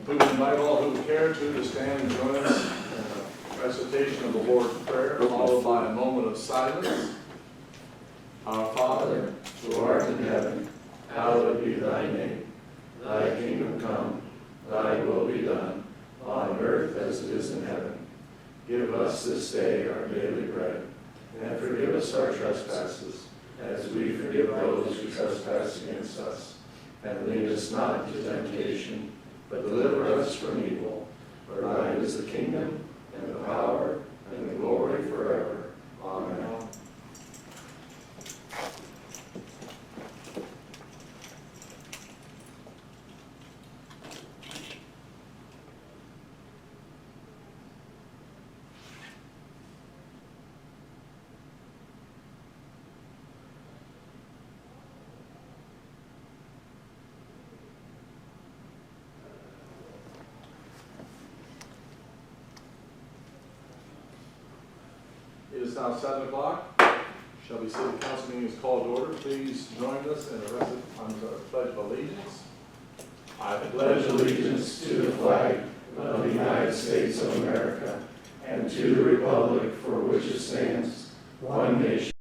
We would invite all who care to stand and join us in a recitation of the Lord's Prayer, followed by a moment of silence. Our Father, who art in heaven, hallowed be thy name. Thy kingdom come, thy will be done, on earth as it is in heaven. Give us this day our daily bread, and forgive us our trespasses, as we forgive those who trespass against us. And lead us not into temptation, but deliver us from evil. For thine is the kingdom, and the power, and the glory forever. Amen. It is now 7 o'clock. Shelby City Council meeting is called to order. Please join us in the Pledge of Allegiance. I pledge allegiance to the flag of the United States of America and to the republic for which it stands, one nation,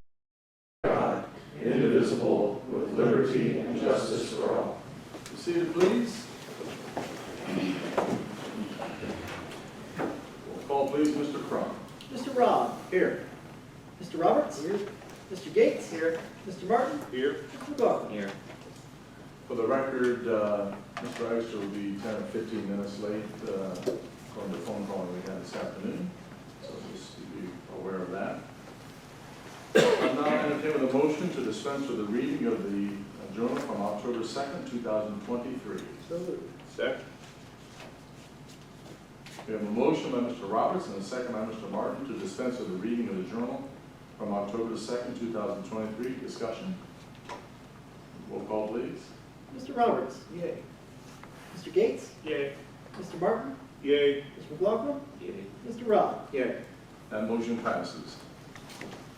God, indivisible, with liberty and justice for all. Be seated, please. We'll call, please, Mr. Crum. Mr. Robb. Here. Mr. Roberts. Here. Mr. Gates. Here. Mr. Martin. Here. Mr. McLaughlin. Here. For the record, Mr. Eister will be 10 or 15 minutes late from the phone call we had this afternoon, so just to be aware of that. I'm now entertaining a motion to dispense with the reading of the journal from October 2nd, 2023. So moved. Second. We have a motion by Mr. Roberts and a second by Mr. Martin to dispense with the reading of the journal from October 2nd, 2023. Discussion. Roll call, please. Mr. Roberts. Yay. Mr. Gates. Yay. Mr. Martin. Yay. Mr. McLaughlin. Yay. Mr. Robb. Yay. That motion passes.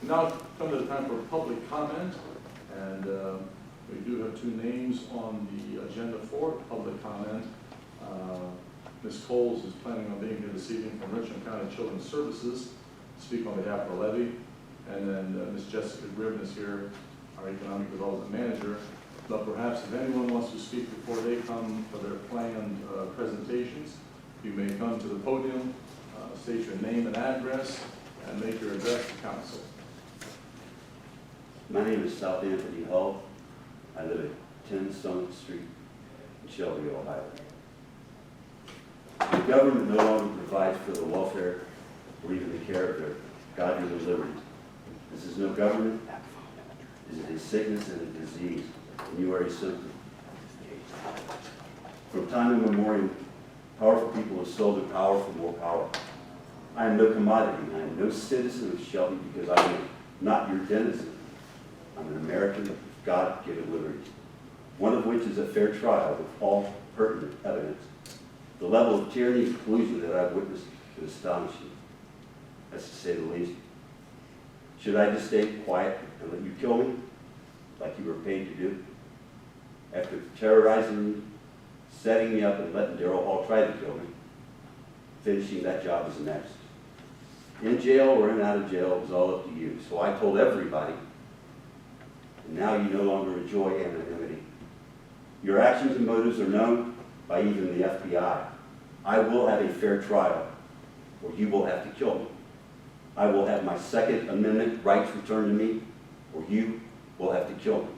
We now come to the time for public comment, and we do have two names on the agenda for public comment. Ms. Coles is planning on being here this evening from Richland County Children's Services to speak on behalf of our levy, and then Ms. Jessica Gribben is here, our Economic Development Manager. But perhaps if anyone wants to speak before they come for their planned presentations, you may come to the podium, state your name and address, and make your address to council. My name is South Anthony Hull. I live at 10 Summit Street in Shelby, Ohio. The government no longer provides for the welfare or even the care of their God-given liberties. This is no government. This is a sickness and a disease, and you are a symptom. From time immemorial, powerful people have sold their power for more power. I am no commodity. I am no citizen of Shelby because I am not your denizen. I'm an American with God-given liberties, one of which is a fair trial with all pertinent evidence. The level of tyranny and collusion that I've witnessed is astonishing. That's to say the least. Should I just stay quiet and let you kill me, like you were paid to do? After terrorizing me, setting me up, and letting Darrell Hall try to kill me, finishing that job is next. In jail or in out of jail, it was all up to you. So I told everybody, and now you no longer enjoy anonymity. Your actions and motives are known by even the FBI. I will have a fair trial, or you will have to kill me. I will have my Second Amendment rights returned to me, or you will have to kill me.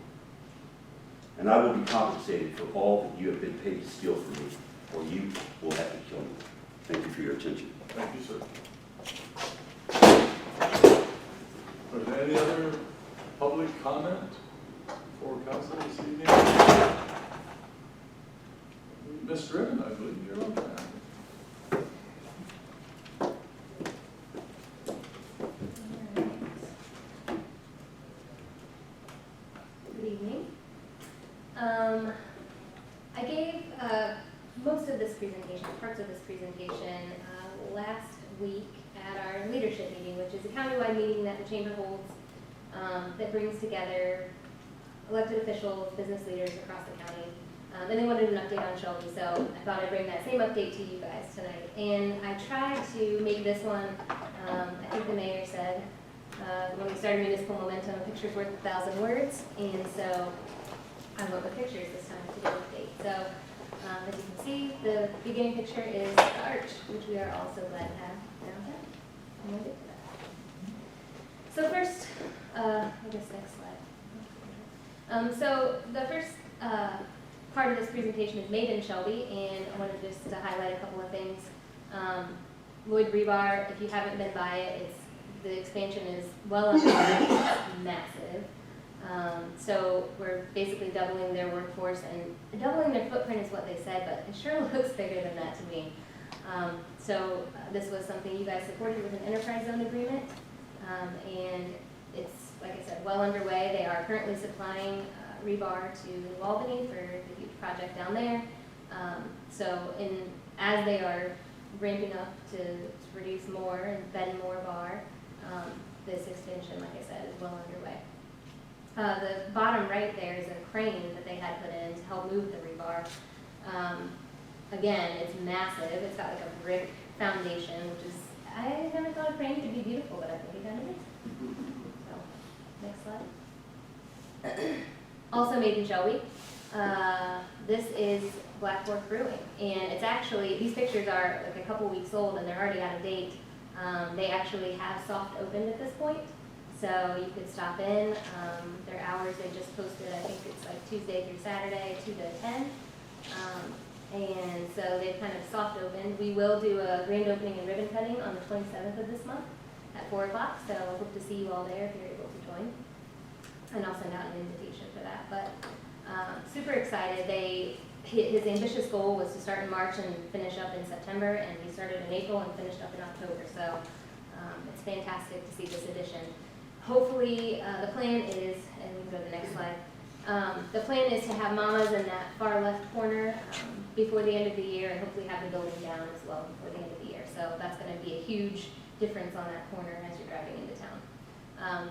And I will be compensated for all that you have been paid to steal from me, or you will have to kill me. Thank you for your attention. Thank you, sir. Is there any other public comment for council this evening? Ms. Gribben, I believe you're on that. Good evening. I gave most of this presentation, parts of this presentation, last week at our leadership meeting, which is a countywide meeting that the chamber holds that brings together elected officials, business leaders across the county And they wanted an update on Shelby, so I thought I'd bring that same update to you guys tonight. And I tried to make this one, I think the mayor said, when we started Municipal Momentum, a picture's worth 1,000 words, and so I went with pictures this time to do an update. So, as you can see, the beginning picture is the arch, which we are also glad to have downtown. I'm gonna get to that. So first, I guess next slide. So the first part of this presentation is made in Shelby, and I wanted just to highlight a couple of things. Lloyd Rebar, if you haven't been by it, the expansion is well underway, it's massive. So we're basically doubling their workforce, and doubling their footprint is what they said, but it sure looks bigger than that to me. So this was something you guys supported with an enterprise zone agreement, and it's, like I said, well underway. They are currently supplying rebar to New Albany for the huge project down there. As they are ramping up to produce more and bend more bar, this extension, like I said, is well underway. The bottom right there is a crane that they had put in to help move the rebar. Again, it's massive. It's got like a brick foundation, which is, I never thought a crane could be beautiful, but I think it kind of is. So, next slide. Also made in Shelby. This is Black Fork Brewing, and it's actually, these pictures are like a couple weeks old and they're already out of date. They actually have soft opened at this point, so you could stop in. Their hours, they just posted, I think it's like Tuesday through Saturday, 2 to 10. And so they've kind of soft opened. We will do a grand opening and ribbon cutting on the 27th of this month at 4 o'clock, so I hope to see you all there if you're able to join. And I'll send out an invitation for that. But super excited. His ambitious goal was to start in March and finish up in September, and he started in April and finished up in October. So it's fantastic to see this addition. Hopefully, the plan is, and we can go to the next slide. The plan is to have Mama's in that far left corner before the end of the year, and hopefully have the building down as well before the end of the year. So that's going to be a huge difference on that corner as you're driving into town.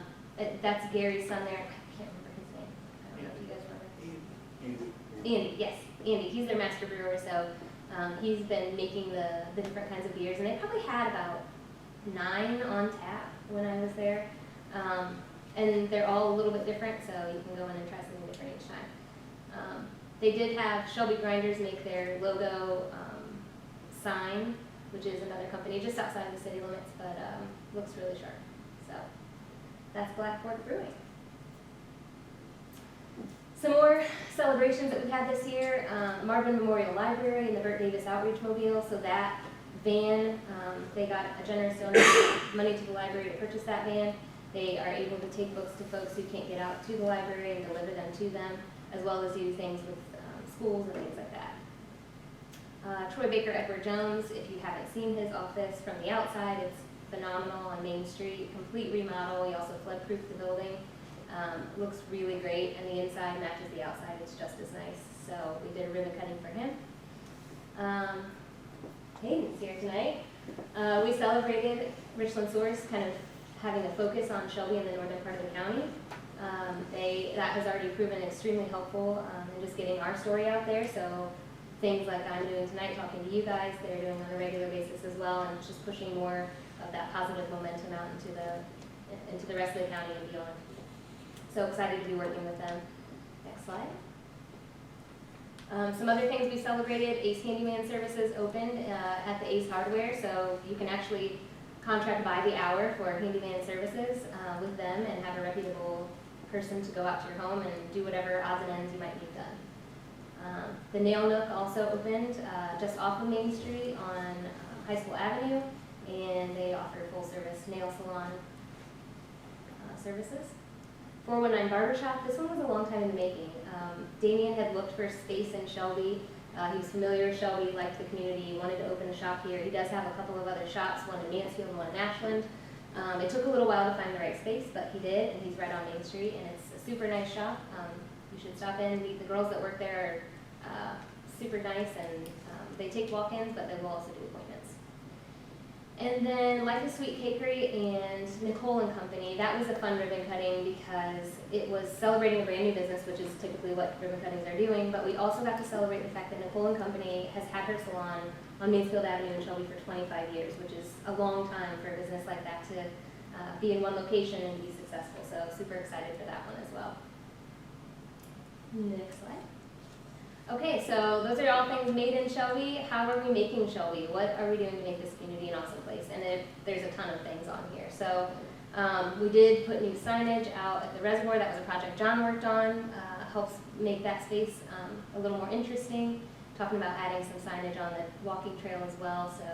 That's Gary's son there. I can't remember his name. I don't know if you guys remember. Andy, yes, Andy. He's their master brewer, so he's been making the different kinds of beers, and they probably had about 9 on tap when I was there. And they're all a little bit different, so you can go in and try something different each time. They did have Shelby Grinders make their logo sign, which is another company just outside of the city limits, but looks really sharp. So that's Black Fork Brewing. Some more celebrations that we had this year, Marvin Memorial Library and the Bert Davis Outreach Mobile. So that van, they got a generous donation of money to the library to purchase that van. They are able to take books to folks who can't get out to the library and deliver them to them, as well as do things with schools and things like that. Troy Baker Edward Jones, if you haven't seen his office from the outside, it's phenomenal on Main Street, complete remodel. He also flood-proofed the building. Looks really great, and the inside matches the outside. It's just as nice. So we did a ribbon cutting for him. Hayden's here tonight. We celebrated Richland Source kind of having a focus on Shelby in the northern part of the county. That has already proven extremely helpful in just getting our story out there. So things like I'm doing tonight, talking to you guys, they're doing on a regular basis as well, and just pushing more of that positive momentum out into the rest of the county and beyond. So excited to be working with them. Next slide. Some other things we celebrated, Ace Handyman Services opened at the Ace Hardware, so you can actually contract by the hour for handyman services with them and have a reputable person to go out to your home and do whatever odds and ends you might need done. The Nail Nook also opened just off of Main Street on High School Avenue, and they offer full service nail salon services. 419 Barbershop, this one was a long time in the making. Damien had looked for space in Shelby. He was familiar with Shelby, liked the community, wanted to open a shop here. He does have a couple of other shops, one in Mansfield and one in Ashland. It took a little while to find the right space, but he did, and he's right on Main Street, and it's a super nice shop. You should stop in. The girls that work there are super nice, and they take walk-ins, but they will also do appointments. And then Life is Sweet Cakery and Nicole and Company, that was a fun ribbon cutting because it was celebrating a brand new business, which is typically what ribbon cuttings are doing, but we also got to celebrate the fact that Nicole and Company has had her salon on Mansfield Avenue in Shelby for 25 years, which is a long time for a business like that to be in one location and be successful. So super excited for that one as well. Next slide. Okay, so those are all things made in Shelby. How are we making Shelby? What are we doing to make this community an awesome place? And there's a ton of things on here. So we did put new signage out at the reservoir. That was a project John worked on. Helps make that space a little more interesting. Talking about adding some signage on the walking trail as well. So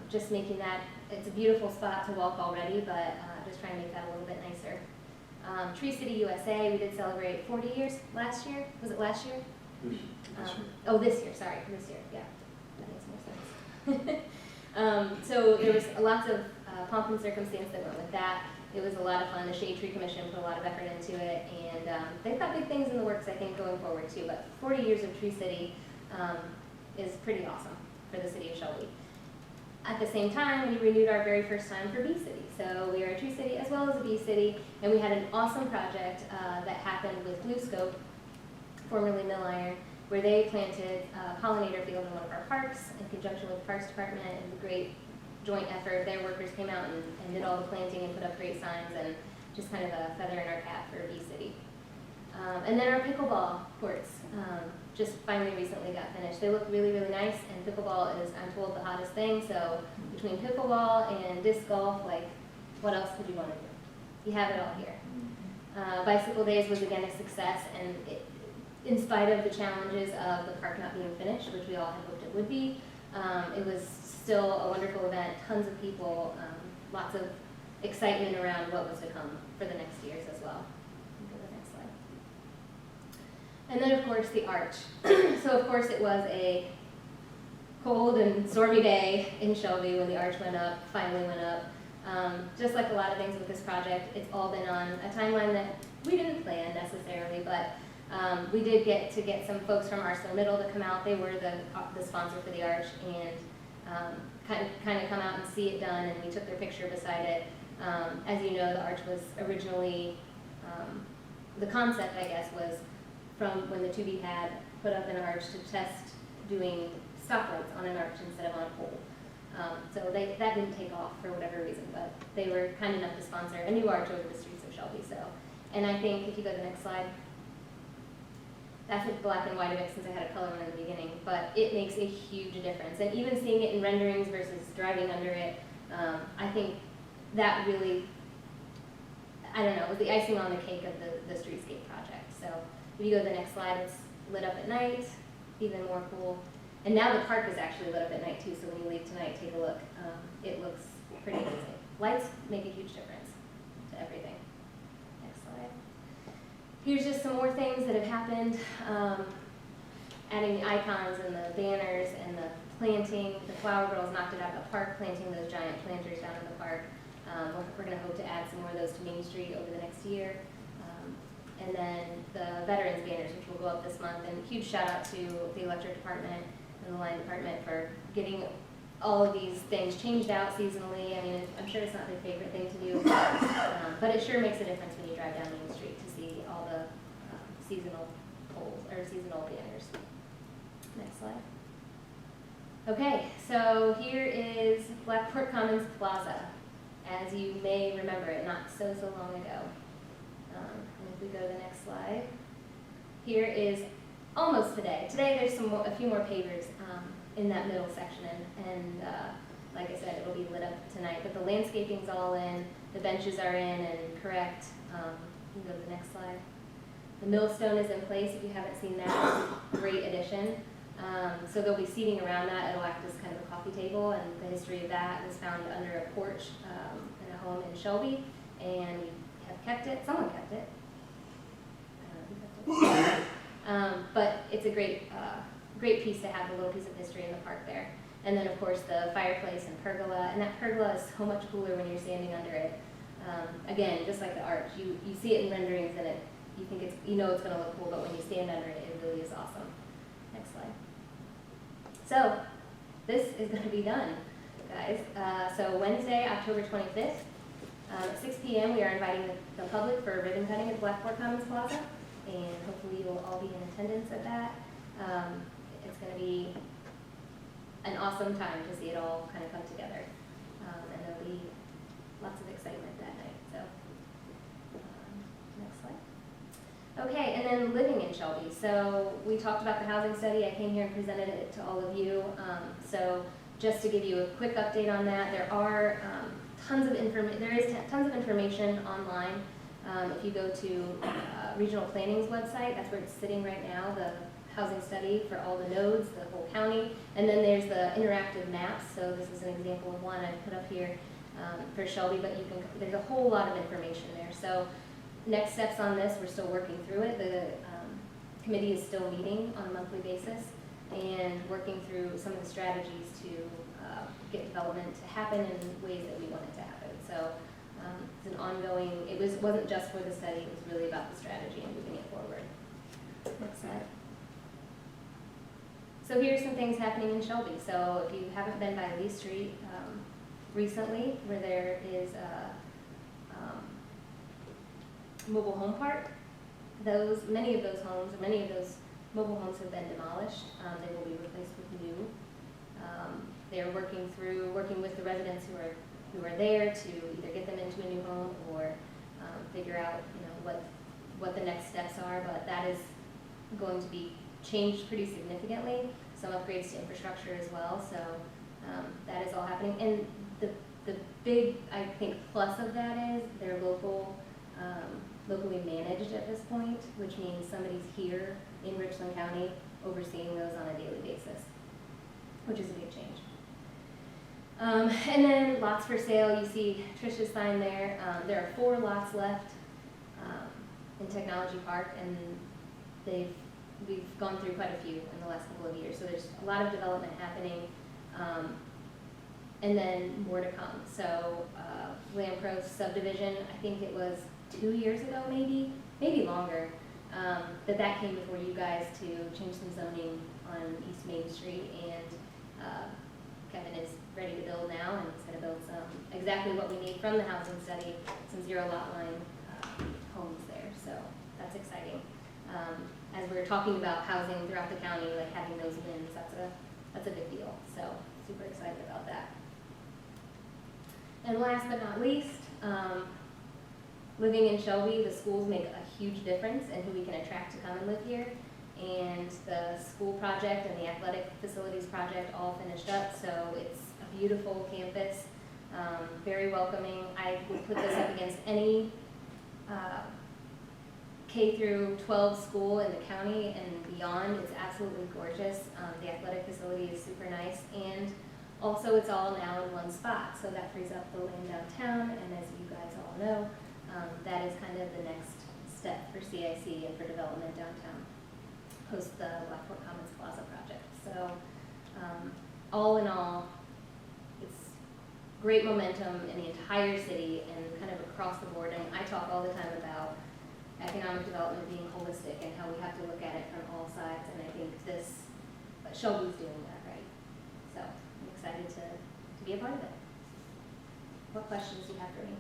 just making that, it's a beautiful spot to walk already, but just trying to make that a little bit nicer. Tree City USA, we did celebrate 40 years last year. Was it last year? Oh, this year, sorry, this year, yeah, that makes more sense. So there was lots of pomp and circumstance that went with that. It was a lot of fun. The Shade Tree Commission put a lot of effort into it, and they've got big things in the works, I think, going forward too. But 40 years of Tree City is pretty awesome for the city of Shelby. At the same time, we renewed our very first time for Bee City. So we are a Tree City as well as a Bee City, and we had an awesome project that happened with Blue Scope, formerly Mill Iron, where they planted a pollinator field in one of our parks in conjunction with the Parks Department. It was a great joint effort. Their workers came out and did all the planting and put up great signs, and just kind of a feather in our cap for Bee City. And then our pickleball courts just finally recently got finished. They look really, really nice, and pickleball is, I'm told, the hottest thing. So between pickleball and disc golf, like, what else could you want to do? You have it all here. Bicycle Days was again a success, and in spite of the challenges of the park not being finished, which we all had hoped it would be, it was still a wonderful event. Tons of people, lots of excitement around what was to come for the next years as well. Go to the next slide. And then, of course, the arch. So, of course, it was a cold and stormy day in Shelby when the arch went up, finally went up. Just like a lot of things with this project, it's all been on a timeline that we didn't plan necessarily, but we did get some folks from Arsenal Middle to come out. They were the sponsor for the arch, and kind of come out and see it done, and we took their picture beside it. As you know, the arch was originally, the concept, I guess, was from when the 2B had put up an arch to test doing stoplights on an arch instead of on a pole. So that didn't take off for whatever reason, but they were kind enough to sponsor a new arch over the streets of Shelby. So, and I think if you go to the next slide, that's a black and white of it since I had a color one in the beginning, but it makes a huge difference. And even seeing it in renderings versus driving under it, I think that really, I don't know, was the icing on the cake of the streetscape project. So if you go to the next slide, it's lit up at night, even more cool. And now the park is actually lit up at night too, so when you leave tonight, take a look. It looks pretty amazing. Lights make a huge difference to everything. Next slide. Here's just some more things that have happened. Adding the icons and the banners and the planting. The Flower Girls knocked it out of the park, planting those giant planters down in the park. We're going to hope to add some more of those to Main Street over the next year. And then the veterans banners, which will go up this month. And huge shout out to the electric department and the line department for getting all of these things changed out seasonally. I mean, I'm sure it's not their favorite thing to do, but it sure makes a difference when you drive down Main Street to see all the seasonal poles or seasonal banners. Next slide. Okay, so here is Blackport Commons Plaza, as you may remember it, not so long ago. And if we go to the next slide, here is almost today. Today there's a few more pavers in that middle section, and like I said, it'll be lit up tonight. But the landscaping's all in, the benches are in and correct. You can go to the next slide. The millstone is in place. If you haven't seen that, it's a great addition. So there'll be seating around that. It'll act as kind of a coffee table, and the history of that was found under a porch in a home in Shelby, and we have kept it. Someone kept it. But it's a great piece to have, a little piece of history in the park there. And then, of course, the fireplace and pergola. And that pergola is so much cooler when you're standing under it. Again, just like the arch, you see it in renderings and you think you know it's going to look cool, but when you stand under it, it really is awesome. Next slide. So this is going to be done. guys. So Wednesday, October 25th, at 6 p.m., we are inviting the public for ribbon cutting at Blackboard Commons Plaza, and hopefully you will all be in attendance at that. It's going to be an awesome time to see it all kind of come together, and there'll be lots of excitement that night. So, next slide. Okay, and then living in Shelby. So we talked about the housing study. I came here and presented it to all of you. So just to give you a quick update on that, there are tons of information online. If you go to Regional Planning's website, that's where it's sitting right now, the housing study for all the nodes, the whole county. And then there's the interactive maps. So this is an example of one I put up here for Shelby, but there's a whole lot of information there. So next steps on this, we're still working through it. The committee is still meeting on a monthly basis and working through some of the strategies to get development to happen in ways that we want it to happen. So it's an ongoing, wasn't just for the study, it was really about the strategy and moving it forward. Next slide. So here's some things happening in Shelby. So if you haven't been by Lee Street recently, where there is a mobile home park, many of those mobile homes have been demolished. They will be replaced with new. They're working with the residents who are there to either get them into a new home or figure out what the next steps are. But that is going to be changed pretty significantly. Some upgrades to infrastructure as well. So that is all happening. And the big, I think, plus of that is they're locally managed at this point, which means somebody's here in Richland County overseeing those on a daily basis, which is a big change. And then lots for sale. You see Trish's sign there. There are 4 lots left in Technology Park, and we've gone through quite a few in the last couple of years. So there's a lot of development happening, and then more to come. So Land Pro subdivision, I think it was 2 years ago, maybe longer, that came before you guys to change some zoning on East Main Street, and Kevin is ready to build now, and he's going to build exactly what we need from the housing study, some zero lot line homes there. So that's exciting. As we're talking about housing throughout the county, like having those wins, that's a big deal. So super excited about that. And last but not least, living in Shelby, the schools make a huge difference in who we can attract to come and live here. And the school project and the athletic facilities project all finished up, so it's a beautiful campus, very welcoming. I would put this up against any K through 12 school in the county and beyond. It's absolutely gorgeous. The athletic facility is super nice, and also it's all now in one spot, so that frees up the land downtown, and as you guys all know, that is kind of the next step for CIC and for development downtown, post the Blackboard Commons Plaza project. So all in all, it's great momentum in the entire city and kind of across the board. And I talk all the time about economic development being holistic and how we have to look at it from all sides. And I think Shelby's doing that right. So I'm excited to be a part of it. What questions do you have for me?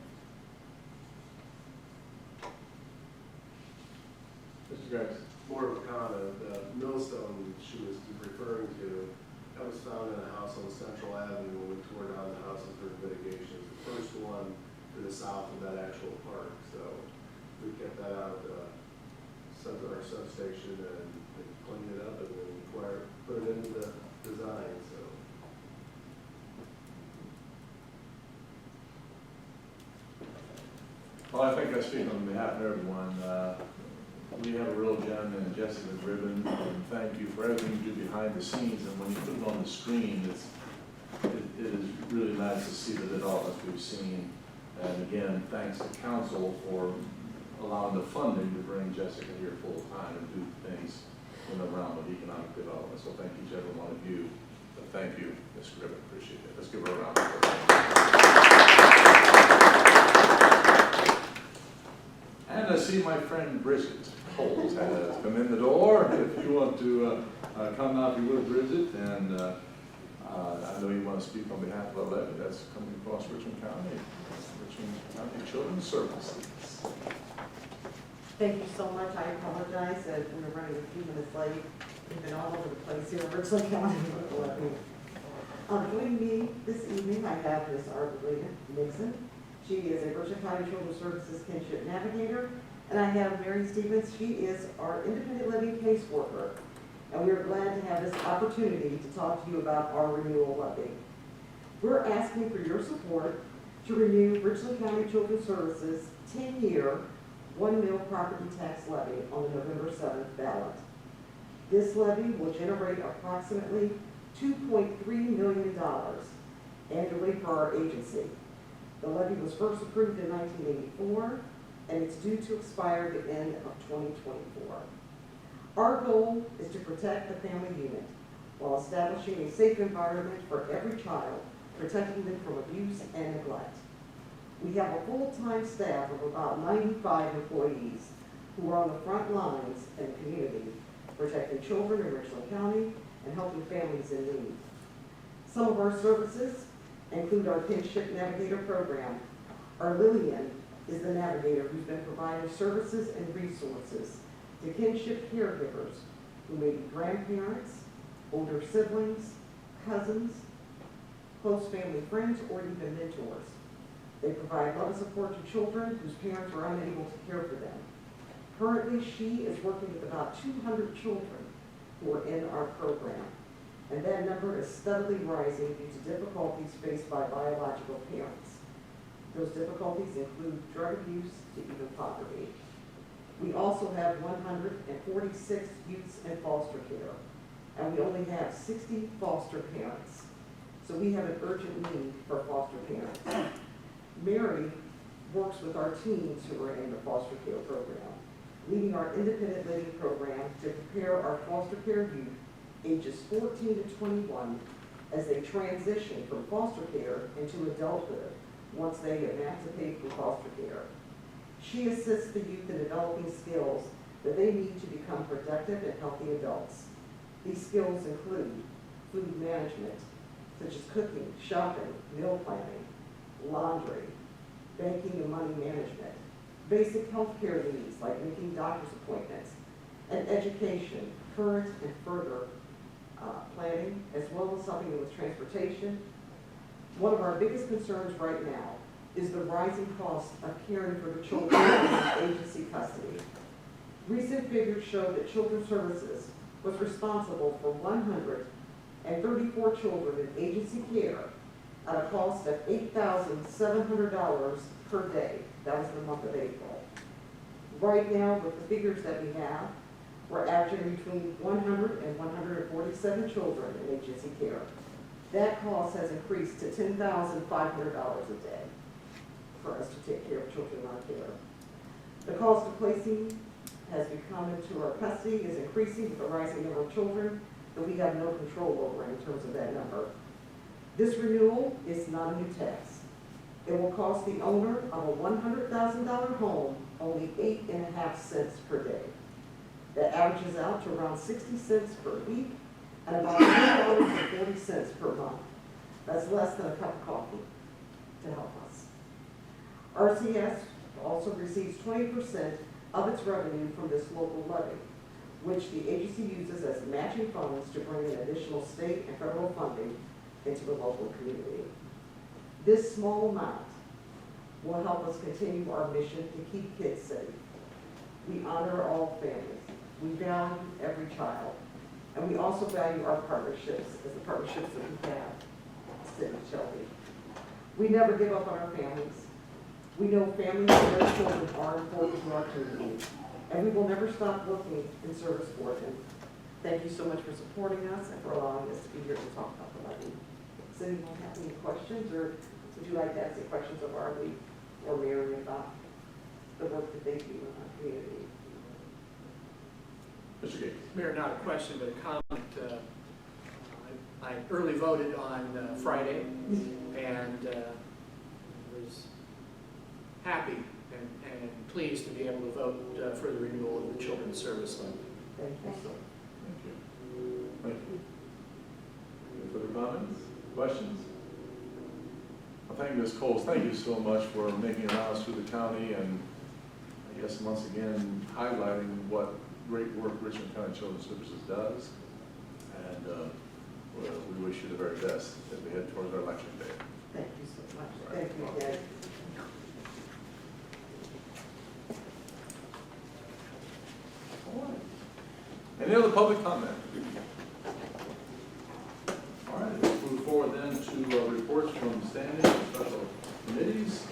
Mr. Grimes. More of a comment, the millstone she was referring to, that was found in a house on Central Avenue when we tore down the houses for mitigation. It's the first one to the south of that actual park, so we kept that out of our substation and cleaned it up and then put it into the design, so. Well, I think I speak on behalf of everyone. We have a real gem in Jessica Gribbon, and thank you for everything you do behind the scenes. And when you put it on the screen, it is really nice to see the developments we've seen. And again, thanks to council for allowing the funding to bring Jessica here full time and do things in the realm of economic development. So thank each and every one of you. But thank you, Ms. Gribbon. Appreciate it. Let's give her a round of applause. And I see my friend Bridget Coles has come in the door. If you want to come out, you would, Bridget. And I know you want to speak on behalf of a levy that's coming across Richland County Children's Services. Thank you so much. I apologize that we're running a few minutes late. We've been all over the place here in Richland County. Joining me this evening, I have Ms. Arlene Nixon. She is a Richland County Children's Services Kinship Navigator. And I have Mary Stevens. She is our independent living caseworker. And we are glad to have this opportunity to talk to you about our renewal levy. We're asking for your support to renew Richland County Children's Services 10-year, 1 mil property tax levy on the November 7th ballot. This levy will generate approximately $2.3 million annually for our agency. The levy was first approved in 1984, and it's due to expire at the end of 2024. Our goal is to protect the family unit while establishing a safe environment for every child, protecting them from abuse and neglect. We have a full-time staff of about 95 employees who are on the front lines in the community, protecting children in Richland County and helping families in need. Some of our services include our Kinship Navigator program. Our Lillian is the navigator who's been providing services and resources to kinship caregivers who may be grandparents, older siblings, cousins, close family friends, or even mentors. They provide love and support to children whose parents are unable to care for them. Currently, she is working with about 200 children who are in our program, and that number is steadily rising due to difficulties faced by biological parents. Those difficulties include drug abuse to even poverty. We also have 146 youths in foster care, and we only have 60 foster parents. So we have an urgent need for foster parents. Mary works with our teens who are in the foster care program, leading our independent living program to prepare our foster care youth ages 14 to 21 as they transition from foster care into adulthood once they emancipate from foster care. She assists the youth in developing skills that they need to become productive and healthy adults. These skills include food management, such as cooking, shopping, meal planning, laundry, banking and money management, basic health care needs like making doctor's appointments, and education, current and further planning, as well as helping with transportation. One of our biggest concerns right now is the rising cost of caring for the children in agency custody. Recent figures show that Children's Services was responsible for 134 children in agency care at a cost of $8,700 per day. That was in the month of April. Right now, with the figures that we have, we're averaging between 100 and 147 children in agency care. That cost has increased to $10,500 a day for us to take care of children in our care. The cost of placing has become into our custody is increasing with the rising number of children that we have no control over in terms of that number. This renewal is not a new tax. It will cost the owner of a $100,000 home only 8.5 cents per day. That averages out to around 60 cents per week and about $2.40 per month. That's less than a cup of coffee to help us. RCS also receives 20% of its revenue from this local levy, which the agency uses as matching funds to bring in additional state and federal funding into the local community. This small amount will help us continue our mission to keep kids safe. We honor all families. We value every child. And we also value our partnerships as the partnerships that we have at City of Shelby. We never give up on our families. We know families and their children are important to our community, and we will never stop working in service for them. Thank you so much for supporting us and for allowing us to be here to talk about the levy. Does anyone have any questions, or would you like to ask any questions of Arlie or Mary about the work that they do in our community? Mr. Gates. Mayor, not a question, but a comment. I early voted on Friday and was happy and pleased to be able to vote for the renewal of the Children's Service Levy. Thank you. Thank you. Thank you. Any further comments? Questions? Well, thank you, Ms. Coles. Thank you so much for making rounds through the county and I guess once again highlighting what great work Richmond County Children's Services does. And well, we wish you the very best as we head towards our election day. Thank you so much. Thank you again. All right. Any other public comment? All right, let's move forward then to reports from standing and special committees.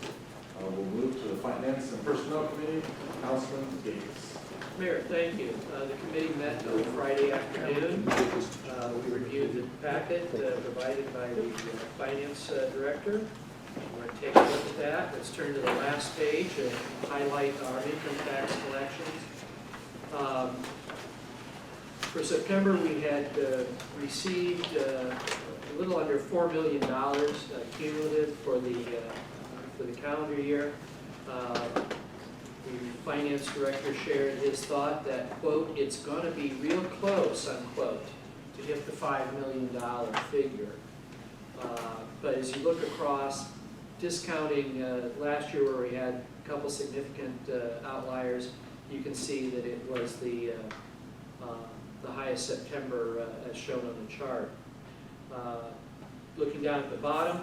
We'll move to the Finance and Personnel Committee. Councilman Davis. Mayor, thank you. The committee met on Friday afternoon. We reviewed the packet provided by the finance director. We're going to take a look at that. Let's turn to the last page and highlight our income tax collections. For September, we had received a little under $4 million cumulative for the calendar year. The finance director shared his thought that, quote, it's going to be real close, unquote, to hit the $5 million figure. But as you look across, discounting last year where we had a couple significant outliers, you can see that it was the highest September as shown on the chart. Looking down at the bottom,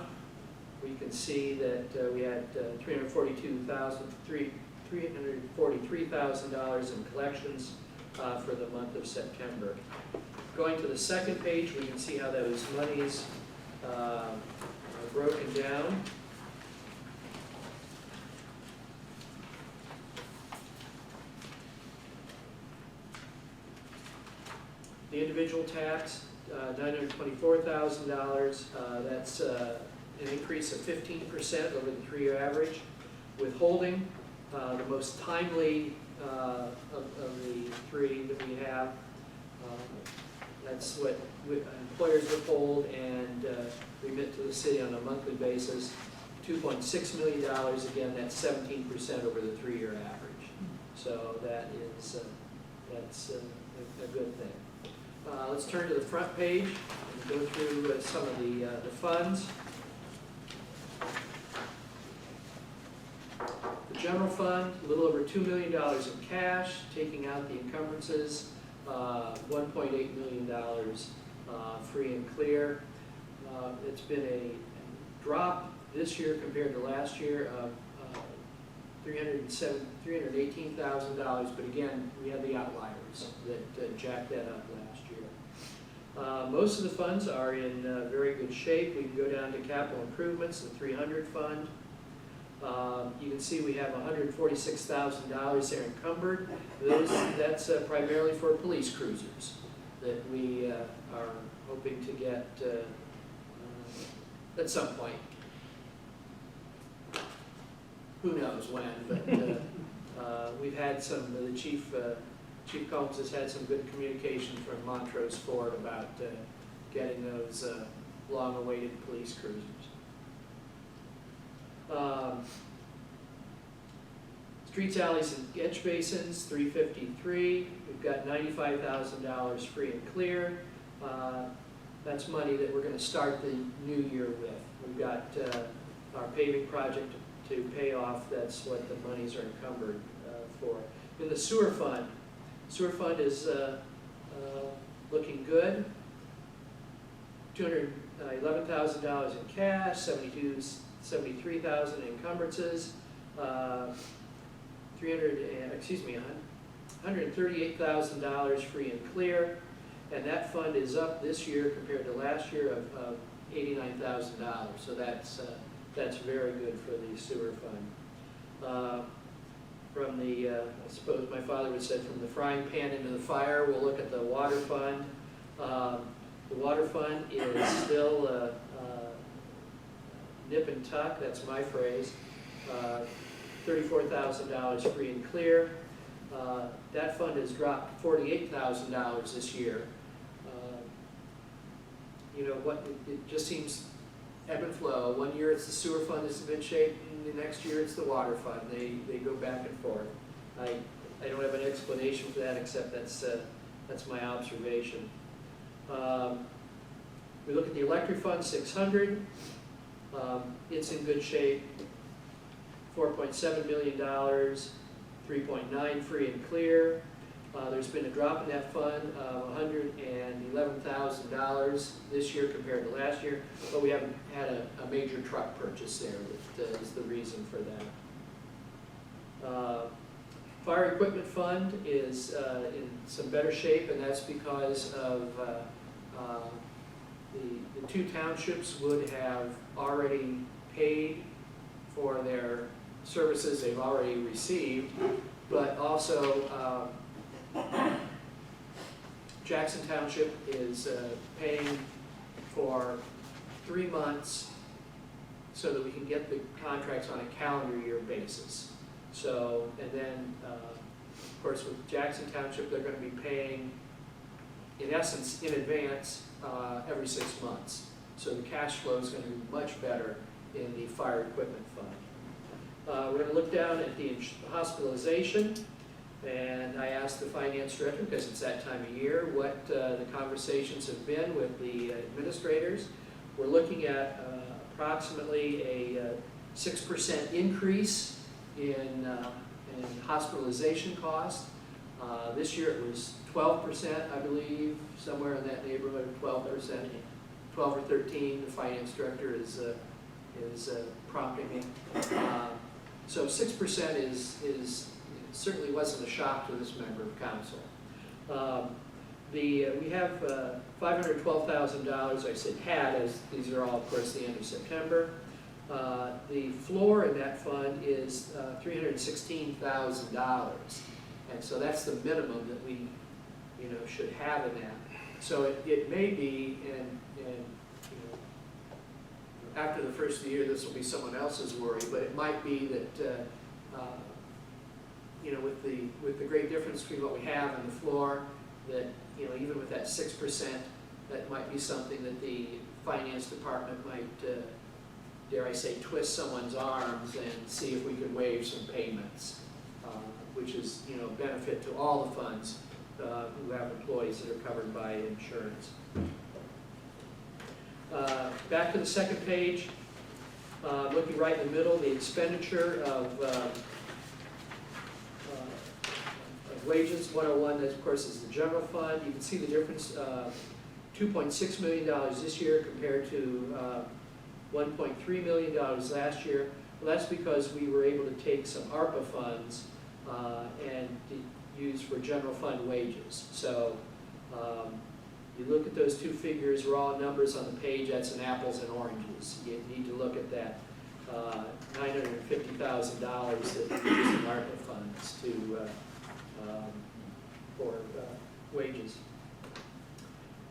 we can see that we had $343,000 in collections for the month of September. Going to the second page, we can see how those monies are broken down. The individual tax, $924,000. That's an increase of 15% over the 3-year average. Withholding, the most timely of the three that we have. That's what employers withhold and remit to the city on a monthly basis. $2.6 million, again, that's 17% over the 3-year average. So that is that's a good thing. Let's turn to the front page and go through some of the funds. The general fund, a little over $2 million in cash, taking out the encumbrances, $1.8 million free and clear. It's been a drop this year compared to last year of $318,000, but again, we had the outliers that jacked that up last year. Most of the funds are in very good shape. We can go down to capital improvements, the 300 fund. You can see we have $146,000 there encumbered. That's primarily for police cruisers that we are hoping to get at some point. Who knows when, but we've had some, the Chief Combs has had some good communication from Montrose Ford about getting those long-awaited police cruisers. Streets, alleys, and catch basins, $353. We've got $95,000 free and clear. That's money that we're going to start the new year with. We've got our paving project to pay off. That's what the monies are encumbered for. In the sewer fund is looking good. $211,000 in cash, $73,000 in encumbrances, $138,000 free and clear, and that fund is up this year compared to last year of $89,000. So that's very good for the sewer fund. From the, I suppose my father would say, from the frying pan into the fire, we'll look at the water fund. The water fund is still nip and tuck, that's my phrase. $34,000 free and clear. That fund has dropped $48,000 this year. You know what? It just seems ebb and flow. One year it's the sewer fund is in good shape, and the next year it's the water fund. They go back and forth. I don't have an explanation for that except that's my observation. We look at the the electric fund, 600. It's in good shape. $4.7 million, 3.9 free and clear. There's been a drop in that fund of $111,000 this year compared to last year, but we haven't had a major truck purchase there that is the reason for that. Fire equipment fund is in some better shape, and that's because of the two townships would have already paid for their services they've already received, but also Jackson Township is paying for 3 months so that we can get the contracts on a calendar year basis. So, and then, of course, with Jackson Township, they're going to be paying, in essence, in advance every 6 months. So the cash flow is going to be much better in the fire equipment fund. We're going to look down at the hospitalization, and I asked the finance director, because it's that time of year, what the conversations have been with the administrators. We're looking at approximately a 6% increase in hospitalization cost. This year it was 12%, I believe, somewhere in that neighborhood, 12%, 12 or 13. The finance director is prompting me. So 6% is certainly wasn't a shock to this member of council. We have $512,000, I said had, as these are all, of course, the end of September. The floor in that fund is $316,000, and so that's the minimum that we, should have in that. So it may be, and after the first of the year, this will be someone else's worry, but it might be that with the great difference between what we have and the floor, that even with that 6%, that might be something that the finance department might, dare I say, twist someone's arms and see if we could waive some payments, which is benefit to all the funds who have employees that are covered by insurance. Back to the second page, looking right in the middle, the expenditure of wages, 101, that of course is the general fund. You can see the difference, $2.6 million this year compared to $1.3 million last year. Well, that's because we were able to take some ARPA funds and use for general fund wages. So you look at those two figures, raw numbers on the page, that's an apples and oranges. You need to look at that $950,000 that we use in ARPA funds for wages.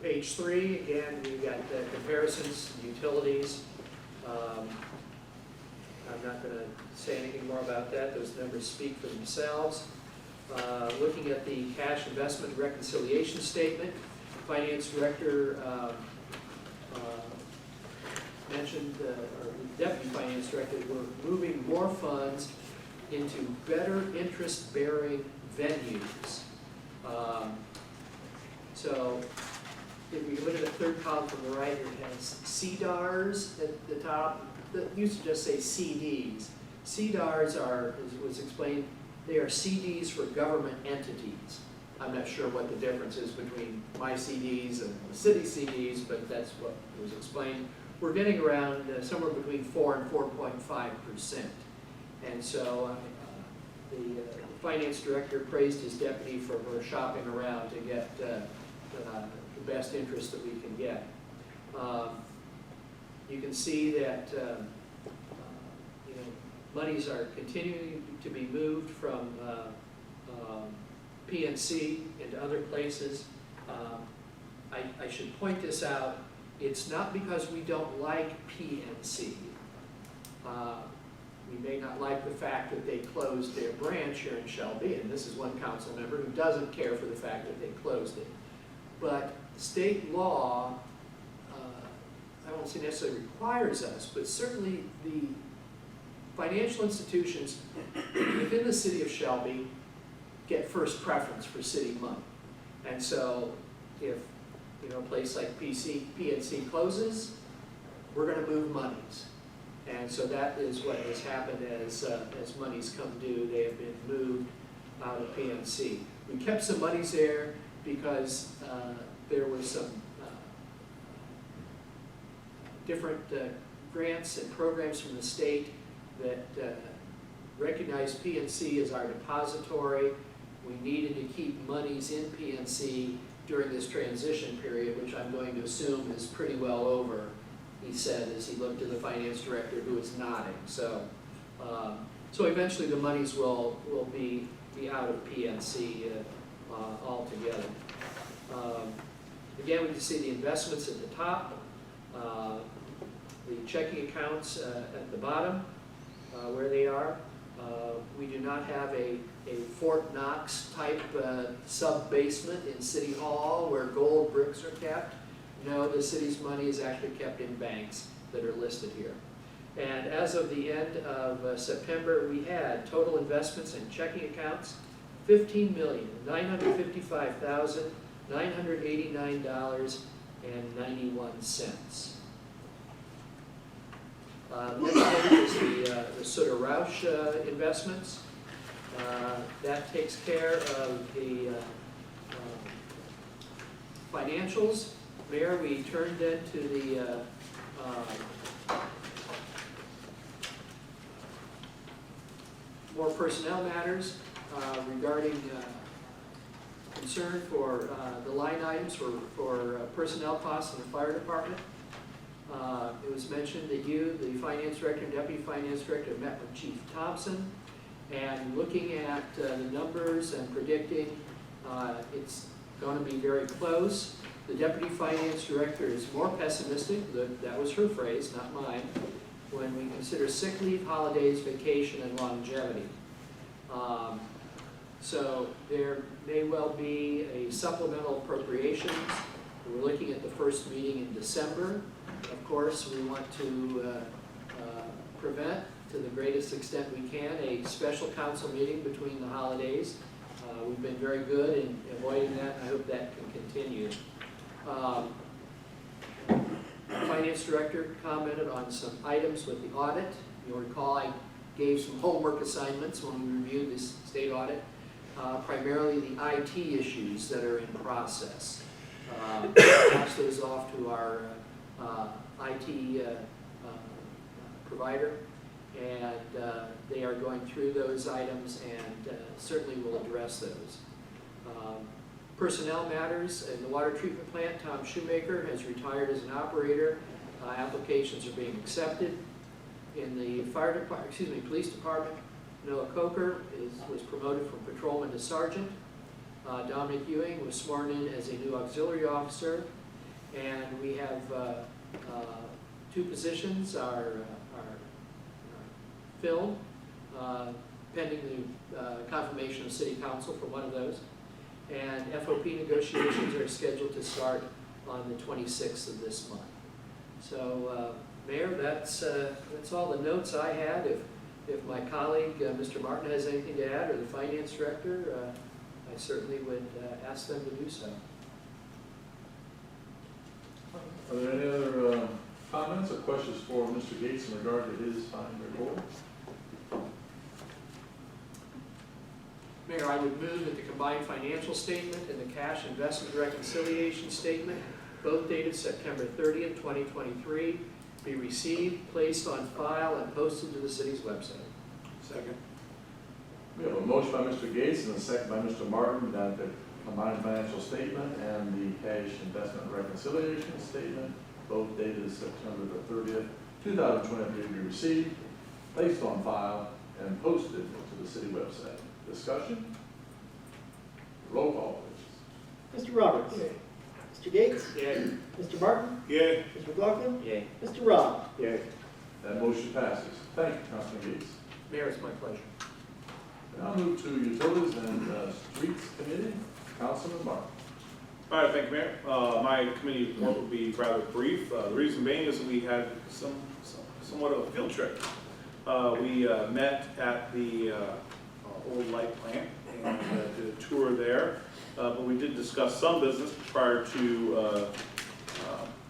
Page 3, again, we've got comparisons, utilities. I'm not going to say anything more about that. Those numbers speak for themselves. Looking at the cash investment reconciliation statement, Finance Director mentioned, or the Deputy Finance Director, we're moving more funds into better interest-bearing venues. So if we look at the third column from the right, it has CDARs at the top. That used to just say CDs. CDARs are, as was explained, they are CDs for government entities. I'm not sure what the difference is between my CDs and the city CDs, but that's what was explained. We're getting around somewhere between 4 and 4.5%. And so the finance director praised his deputy for shopping around to get the best interest that we can get. You can see that monies are continuing to be moved from PNC into other places. I should point this out. It's not because we don't like PNC. We may not like the fact that they closed their branch here in Shelby, and this is one council member who doesn't care for the fact that they closed it. But state law, I won't say necessarily requires us, but certainly the financial institutions within the city of Shelby get first preference for city money. And so if a place like PNC closes, we're going to move monies. And so that is what has happened as monies come due. They have been moved out of PNC. We kept some monies there because there were some different grants and programs from the state that recognized PNC as our depository. We needed to keep monies in PNC during this transition period, which I'm going to assume is pretty well over, he said as he looked at the finance director, who was nodding. So eventually the monies will be out of PNC altogether. Again, we can see the investments at the top, the checking accounts at the bottom, where they are. We do not have a Fort Knox type sub-basement in City Hall where gold bricks are kept. No, the city's money is actually kept in banks that are listed here. And as of the end of September, we had total investments in checking accounts, $15,955,989.91. Next page is the Sutter Roush investments. That takes care of the financials. Mayor, we turned into the more personnel matters regarding concern for the line items for personnel costs in the fire department. It was mentioned that you, the finance director and deputy finance director, met with Chief Thompson, and looking at the numbers and predicting it's going to be very close. The deputy finance director is more pessimistic, that was her phrase, not mine, when we consider sick leave, holidays, vacation, and longevity. So there may well be a supplemental appropriations. We're looking at the first meeting in December. Of course, we want to prevent, to the greatest extent we can, a special council meeting between the holidays. We've been very good in avoiding that, and I hope that can continue. Finance director commented on some items with the audit. You'll recall I gave some homework assignments when we reviewed this state audit, primarily the IT issues that are in process. Pass those off to our IT provider, and they are going through those items and certainly will address those. Personnel matters in the water treatment plant. Tom Shoemaker has retired as an operator. Applications are being accepted. In the police department, Noah Coker was promoted from patrolman to sergeant. Dominic Ewing was sworn in as a new auxiliary officer, and we have two positions are filled, pending the confirmation of city council for one of those. And FOP negotiations are scheduled to start on the 26th of this month. So, Mayor, that's all the notes I had. If my colleague, Mr. Martin, has anything to add, or the finance director, I certainly would ask them to do so. Are there any other comments or questions for Mr. Gates in regard to his final report? Mayor, I would move that the combined financial statement and the cash investment reconciliation statement, both dated September 30th, 2023, be received, placed on file, and posted to the city's website. Second. We have a motion by Mr. Gates and a second by Mr. Martin that the combined financial statement and the cash investment reconciliation statement, both dated September the 30th, 2023, be received, placed on file, and posted to the city website. Discussion? Roll call, please. Mr. Roberts. Yay. Mr. Gates. Yay. Mr. Martin. Yay. Mr. McLaughlin. Yay. Mr. Rob. Yay. That motion passes. Thank you, Councilman Gates. Mayor, it's my pleasure. Now move to Utilities and Streets Committee. Councilman Martin. All right, thank you, Mayor. My committee report will be rather brief. The reason being is that we had somewhat of a field trip. We met at the old light plant and did a tour there. But we did discuss some business prior to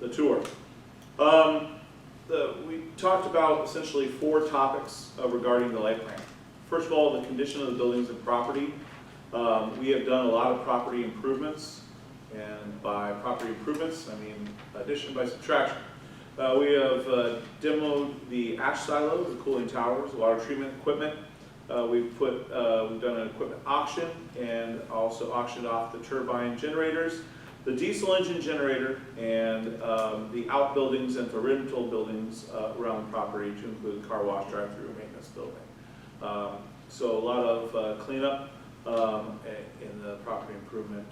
the tour. We talked about essentially 4 topics regarding the light plant. First of all, the condition of the buildings and property. We have done a lot of property improvements, and by property improvements, I mean addition by subtraction. We have demoed the ash silo, the cooling towers, water treatment equipment. We've done an equipment auction and also auctioned off the turbine generators, the diesel engine generator, and the outbuildings and the rental buildings around the property, to include car wash, drive-through, and maintenance building. So a lot of cleanup in the property improvement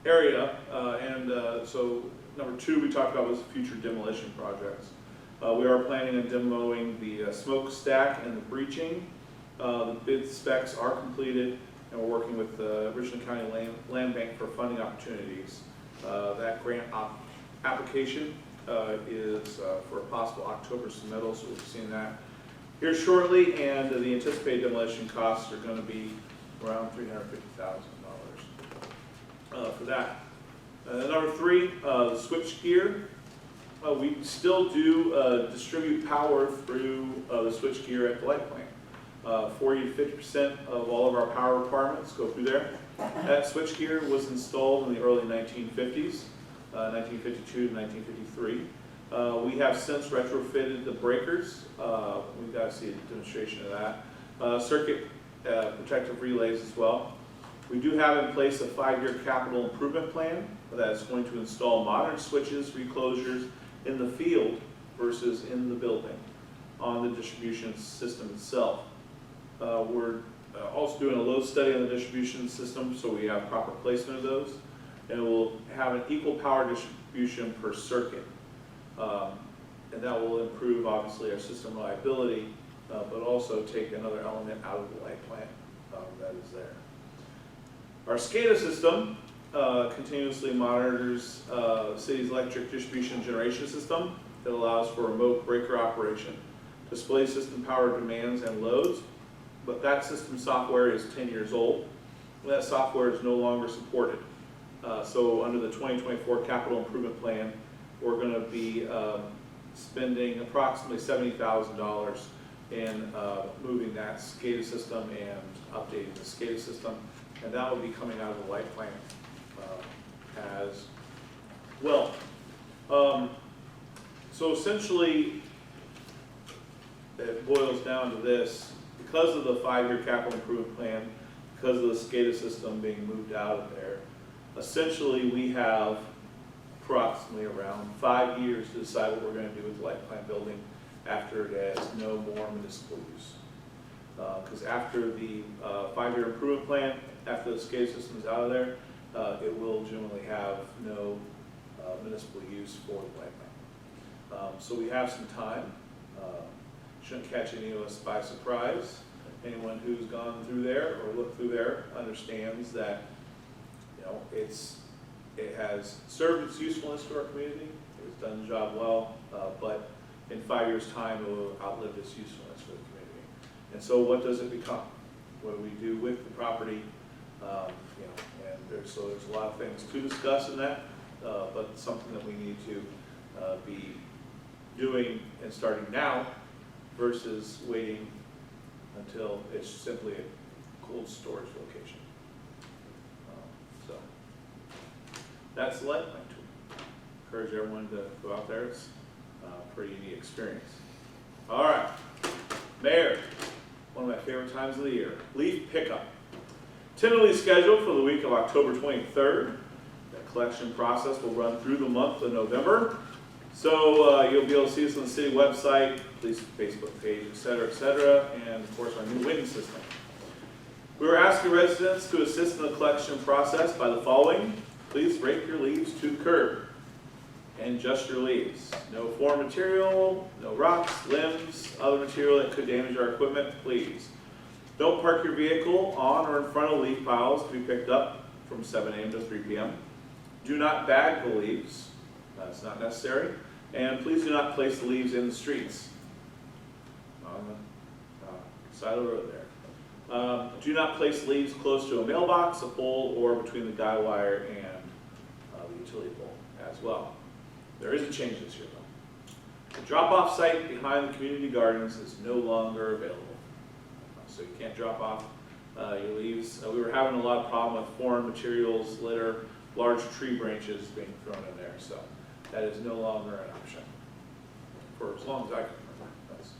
area. So number 2 we talked about was future demolition projects. We are planning on demoing the smokestack and the breaching. The bid specs are completed, and we're working with the Richland County Land Bank for funding opportunities. That grant application is for a possible October submittal, so we'll be seeing that here shortly, and the anticipated demolition costs are going to be around $350,000 for that. Number 3, the switch gear. We still do distribute power through the switch gear at the light plant. 40 to 50% of all of our power requirements go through there. That switch gear was installed in the early 1950s, 1952 to 1953. We have since retrofitted the breakers. We've got to see a demonstration of that. Circuit protective relays as well. We do have in place a 5-year capital improvement plan that's going to install modern switches, reclosures in the field versus in the building on the distribution system itself. We're also doing a load study on the distribution system, so we have proper placement of those, and we'll have an equal power distribution per circuit. And that will improve, obviously, our system reliability, but also take another element out of the light plant that is there. Our SCADA system continuously monitors the city's electric distribution generation system that allows for remote breaker operation, displays system power demands and loads, but that system software is 10 years old, and that software is no longer supported. So under the 2024 capital improvement plan, we're going to be spending approximately $70,000 in moving that SCADA system and updating the SCADA system, and that will be coming out of the light plant as well. So essentially, it boils down to this: because of the 5-year capital improvement plan, because of the SCADA system being moved out of there, essentially we have approximately around 5 years to decide what we're going to do with the light plant building after it has no more municipal use. Because after the 5-year improvement plan, after the SCADA system is out of there, it will generally have no municipal use for the light plant. So we have some time. Shouldn't catch any of us by surprise. Anyone who's gone through there or looked through there understands that, you know, it has served its usefulness to our community. It's done the job well, but in 5 years' time, it will outlive its usefulness for the community. And so, what does it become? What do we do with the property? You know, and there's a lot of things to discuss in that, but something that we need to be doing and starting now versus waiting until it's simply a cold storage location. So that's the light plant tour. Encourage everyone to go out there. It's a pretty neat experience. All right, Mayor, one of my favorite times of the year, leaf pickup. Tentatively scheduled for the week of October 23rd. The collection process will run through the month of November. So you'll be able to see us on the city website, police Facebook page, etc., and of course our new winning system. We were asking residents to assist in the collection process by the following. Please rake your leaves to the curb and just your leaves. No foreign material, no rocks, limbs, other material that could damage our equipment, please. Don't park your vehicle on or in front of leaf piles to be picked up from 7 a.m. to 3 p.m. Do not bag the leaves. That's not necessary. And please do not place the leaves in the streets. side of the road there. Do not place leaves close to a mailbox, a pole, or between the guy wire and the utility pole as well. There is a change this year though. The drop-off site behind the community gardens is no longer available. So you can't drop off your leaves. We were having a lot of problem with foreign materials, litter, large tree branches being thrown in there. So that is no longer an option for as long as I can remember. That's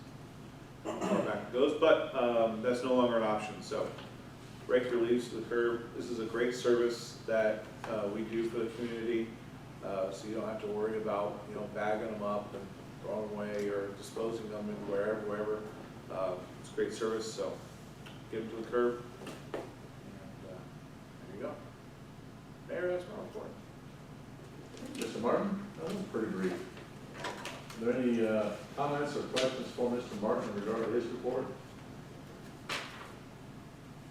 how far back it goes, but that's no longer an option. So rake your leaves to the curb. This is a great service that we do for the community, so you don't have to worry about bagging them up and throwing them away or disposing them in wherever. It's a great service, so get them to the curb. And there you go. Mayor, that's my report. Mr. Martin? That was pretty brief. Are there any comments or questions for Mr. Martin in regard to his report?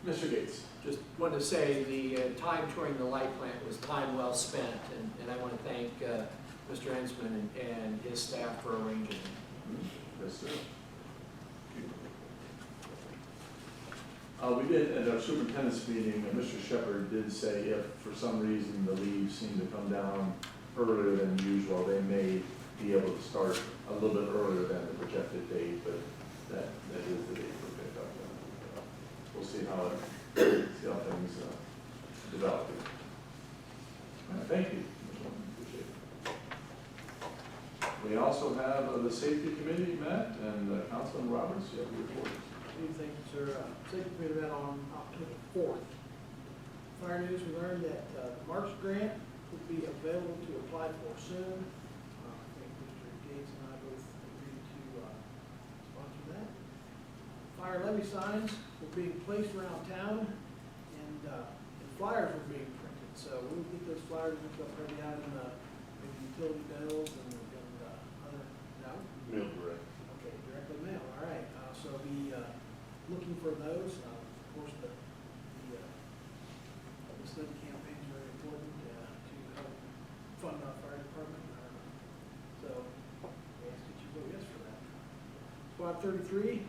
Mr. Gates? Just wanted to say the time touring the light plant was time well spent, and I want to thank Mr. Ensman and his staff for arranging it. Yes, sir. We did, at our superintendent's meeting, Mr. Shepherd did say if for some reason the leaves seem to come down earlier than usual, they may be able to start a little bit earlier than the projected date, but that is the date for pickup. We'll see how things develop. Thank you. Appreciate it. We also have the safety committee met, and Councilman Roberts, you have a report. Thank you, sir. Safety committee met on October 4th. Fire news, we learned that March grant will be available to apply for soon. I think Mr. Gates and I both agreed to sponsor that. Fire levy signs were being placed around town, and flyers were being printed. So we'll get those flyers and stuff ready out in the utility bills and other, no? Mail direct. Okay, directly mail, all right. So be looking for those. Of course, the study campaign is very important to help fund our fire department. So we ask that you vote yes for that. Squad 33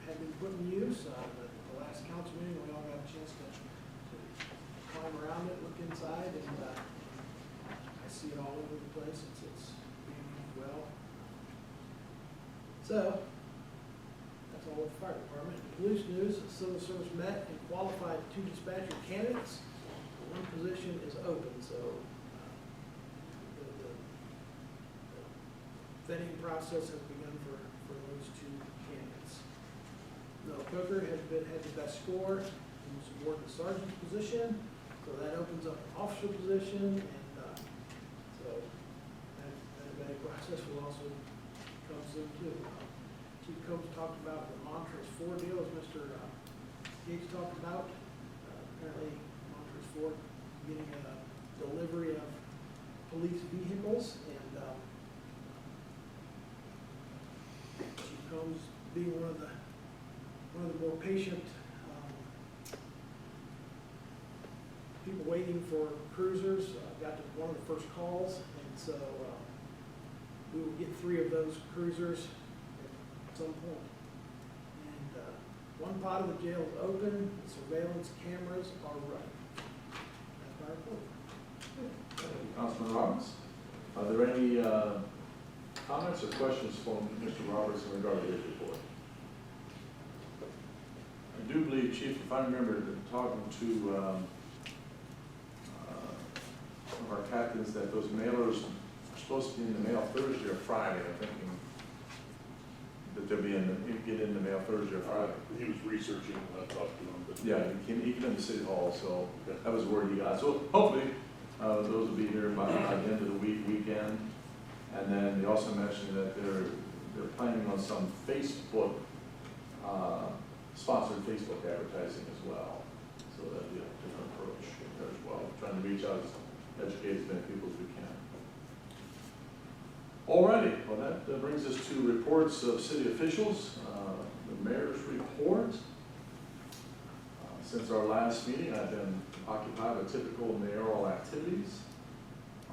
had been put in use. The last council meeting, we all got a chance to climb around it, look inside, and I see it all over the place. It's being used well. So that's all with the fire department. Police news, civil service met and qualified 2 dispatcher candidates. One position is open, so the vetting process has begun for those 2 candidates. Mel Coker had the best score and was awarded the sergeant's position, so that opens up an officer position, and so that vetting process will also come soon too. Chief Combs talked about the Montrose 4 deal, as Mr. Gates talked about. Apparently, Montrose 4 getting a delivery of police vehicles, and Chief Combs being one of the more patient people waiting for cruisers, got to one of the first calls, and so we will get 3 of those cruisers some point. And one part of the jail is open, the surveillance cameras are running. That's my report. Thank you, Councilman Roberts. Are there any comments or questions for Mr. Roberts in regard to his report? I do believe, Chief, if I remember talking to one of our captains, that those mailers are supposed to be in the mail Thursday or Friday. I'm thinking that they'll be get in the mail Thursday or Friday. He was researching when I talked to him, but. Yeah, he came to City Hall, so that was the word he got. So hopefully, those will be here by the end of the weekend. And then they also mentioned that they're planning on some Facebook, sponsored Facebook advertising as well. So that'll be a different approach there as well, trying to reach out, educate as many people as we can. Alrighty, well that brings us to reports of city officials. The mayor's report. Since our last meeting, I've been occupied with typical mayoral activities.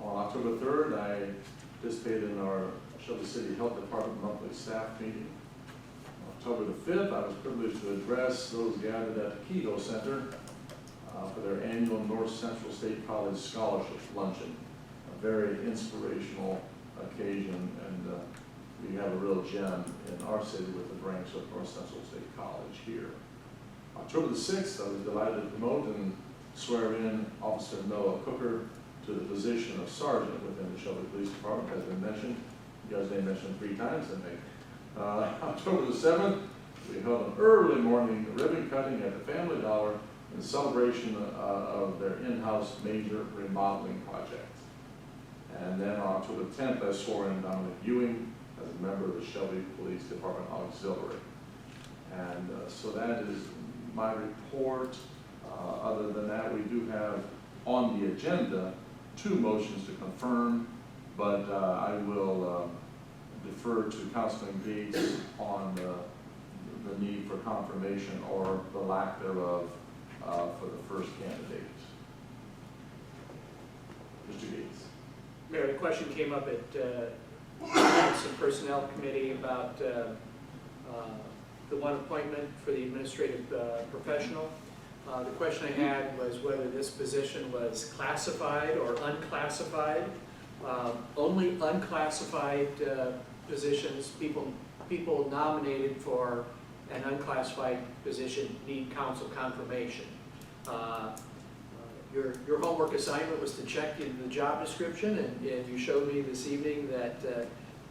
On October 3rd, I participated in our Shelby City Health Department monthly staff meeting. On October the 5th, I was privileged to address those gathered at the Keto Center for their annual North Central State College Scholarship Luncheon. A very inspirational occasion, and we have a real gem in our city with the branch of North Central State College here. October the 6th, I was delighted to promote and swear in Officer Noah Cooker to the position of sergeant within the Shelby Police Department, has been mentioned. You guys name mentioned 3 times, I think. October the 7th, we held an early morning ribbon cutting at the Family Dollar in celebration of their in-house major remodeling project. And then on October 10th, I swore in Dominic Ewing as a member of the Shelby Police Department Auxiliary. And so that is my report. Other than that, we do have on the agenda 2 motions to confirm, but I will defer to Councilman Gates on the need for confirmation or the lack thereof for the first candidate. Mr. Gates. Mayor, the question came up at some personnel committee about the one appointment for the administrative professional. The question I had was whether this position was classified or unclassified. Only unclassified positions, people nominated for an unclassified position need council confirmation. Your homework assignment was to check in the job description, and you showed me this evening that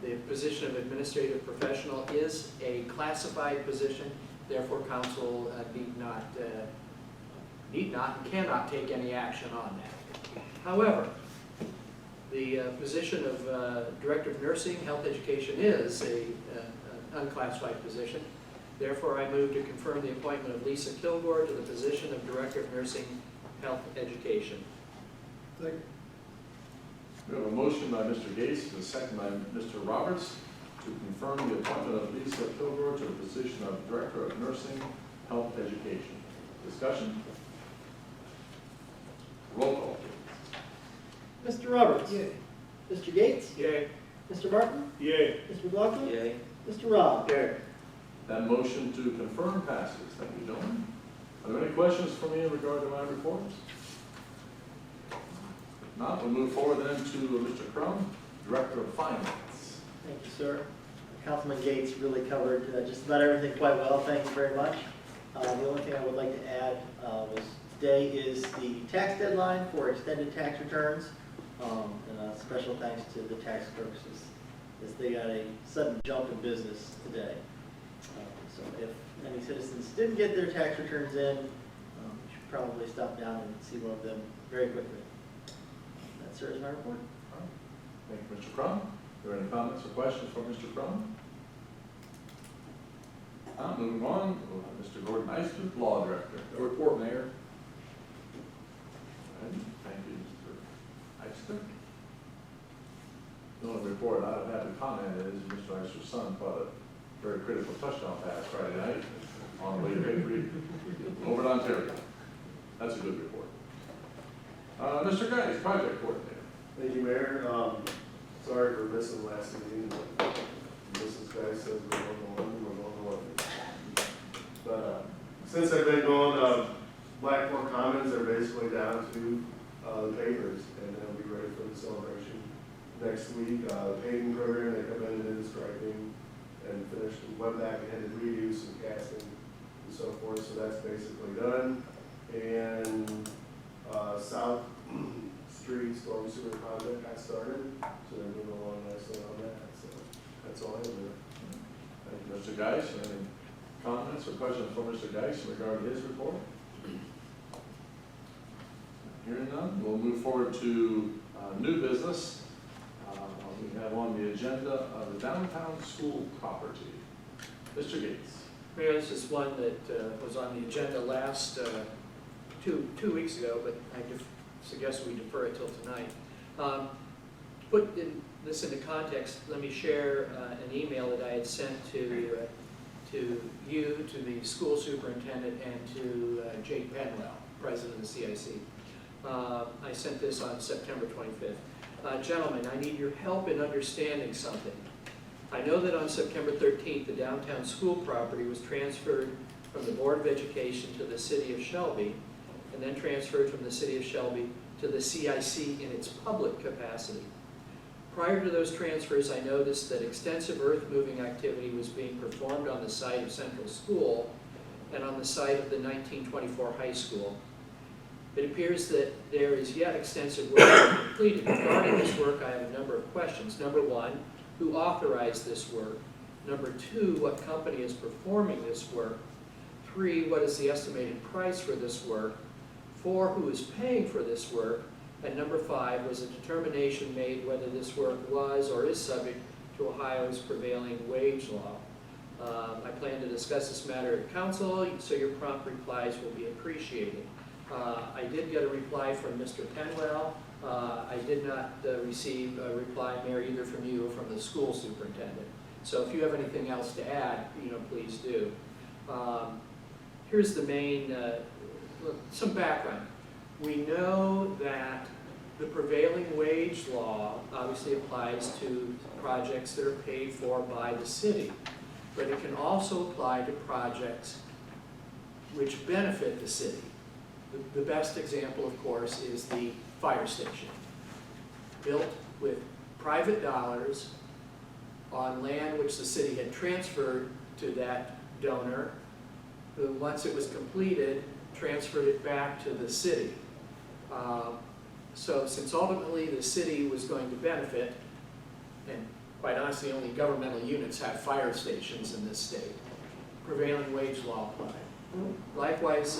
the position of administrative professional is a classified position. Therefore, council need not and cannot take any action on that. However, the position of Director of Nursing, Health Education is an unclassified position. Therefore, I move to confirm the appointment of Lisa Kilgore to the position of Director of Nursing, Health Education. Second. We have a motion by Mr. Gates and a second by Mr. Roberts to confirm the appointment of Lisa Kilgore to the position of Director of Nursing, Health Education. Discussion? Roll call, please. Mr. Roberts. Yay. Mr. Gates. Yay. Mr. Martin. Yay. Mr. McLaughlin. Yay. Mr. Rob. Yay. That motion to confirm passes. Thank you, gentlemen. Are there any questions for me in regard to my reports? If not, we'll move forward then to Mr. Crum, Director of Finance. Thank you, sir. Councilman Gates really covered just about everything quite well. Thank you very much. The only thing I would like to add was today is the tax deadline for extended tax returns. And a special thanks to the tax clerks as they got a sudden jump in business today. So if any citizens didn't get their tax returns in, you should probably stop down and see one of them very quickly. That, sir, is my report. All right. Thank you, Mr. Crum. Are there any comments or questions for Mr. Crum? Moving on, we'll have Mr. Gordon Eister, Law Director. No report, Mayor. Thank you, Mr. Eister. The only report I have to comment is Mr. Eister's son caught a very critical touchdown pass Friday night on the way to victory over in Ontario. That's a good report. Mr. Geis, Project Coordinator. Thank you, Mayor. Sorry for missing last meeting, but Mrs. Guy says we're going to one. But since I've been going, Blackmore Commons are basically down to the papers, and they'll be ready for the celebration next week. The paving program, they come in and did the striping and finished the web back and reuse and casting and so forth, so that's basically done. And South Street Storm Sewer Project got started, so they're moving along nicely on that, so that's all I have there. Thank you, Mr. Geis. Any comments or questions for Mr. Geis in regard to his report? Hearing none, we'll move forward to new business. We have on the agenda the downtown school property. Mr. Gates. Mayor, this is one that was on the agenda last, two weeks ago, but I suggest we defer it till tonight. To put this into context, let me share an email that I had sent to you, to the school superintendent, and to Jake Penwell, president of the CIC. I sent this on September 25th. Gentlemen, I need your help in understanding something. I know that on September 13th, the downtown school property was transferred from the Board of Education to the City of Shelby, and then transferred from the City of Shelby to the CIC in its public capacity. Prior to those transfers, I noticed that extensive earth-moving activity was being performed on the site of Central School and on the site of the 1924 high school. It appears that there is yet extensive work completed. Regarding this work, I have a number of questions. Number one, who authorized this work? Number two, what company is performing this work? 3, what is the estimated price for this work? 4, who is paying for this work? And number 5, was a determination made whether this work was or is subject to Ohio's prevailing wage law? I plan to discuss this matter at council, so your prompt replies will be appreciated. I did get a reply from Mr. Penwell. I did not receive a reply, Mayor, either from you or from the school superintendent. So if you have anything else to add, please do. Here's the main, some background. We know that the prevailing wage law obviously applies to projects that are paid for by the city, but it can also apply to projects which benefit the city. The best example, of course, is the fire station, built with private dollars on land which the city had transferred to that donor, who, once it was completed, transferred it back to the city. So since ultimately the city was going to benefit, and quite honestly only governmental units have fire stations in this state, prevailing wage law applied. Likewise,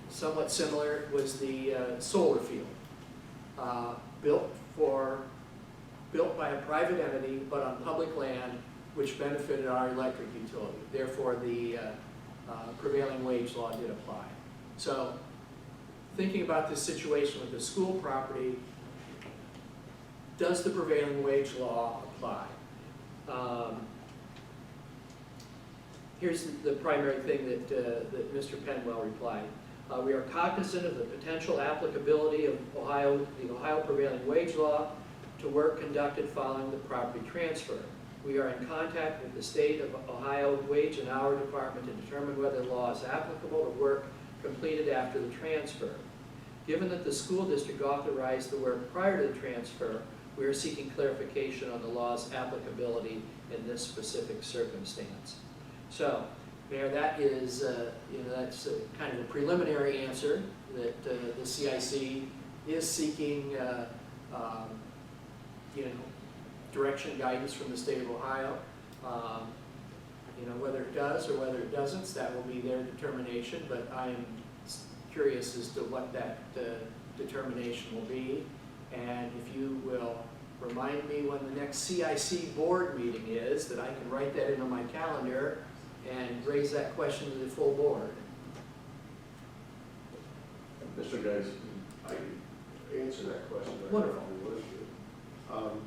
somewhat similar was the solar field, built by a private entity but on public land, which benefited our electric utility. Therefore, the prevailing wage law did apply. So, thinking about this situation with the school property, does the prevailing wage law apply? Here's the primary thing that Mr. Penwell replied. We are cognizant of the potential applicability of the Ohio prevailing wage law to work conducted following the property transfer. We are in contact with the state of Ohio Wage and Hour Department to determine whether the law is applicable to work completed after the transfer. Given that the school district authorized the work prior to the transfer, we are seeking clarification on the law's applicability in this specific circumstance. So, Mayor, that is, that's kind of a preliminary answer that the CIC is seeking, direction, guidance from the state of Ohio. Whether it does or whether it doesn't, that will be their determination, but I am curious as to what that determination will be. And if you will remind me when the next CIC board meeting is, that I can write that into my calendar and raise that question to the full board. Mr. Geis, I can answer that question. Wonderful.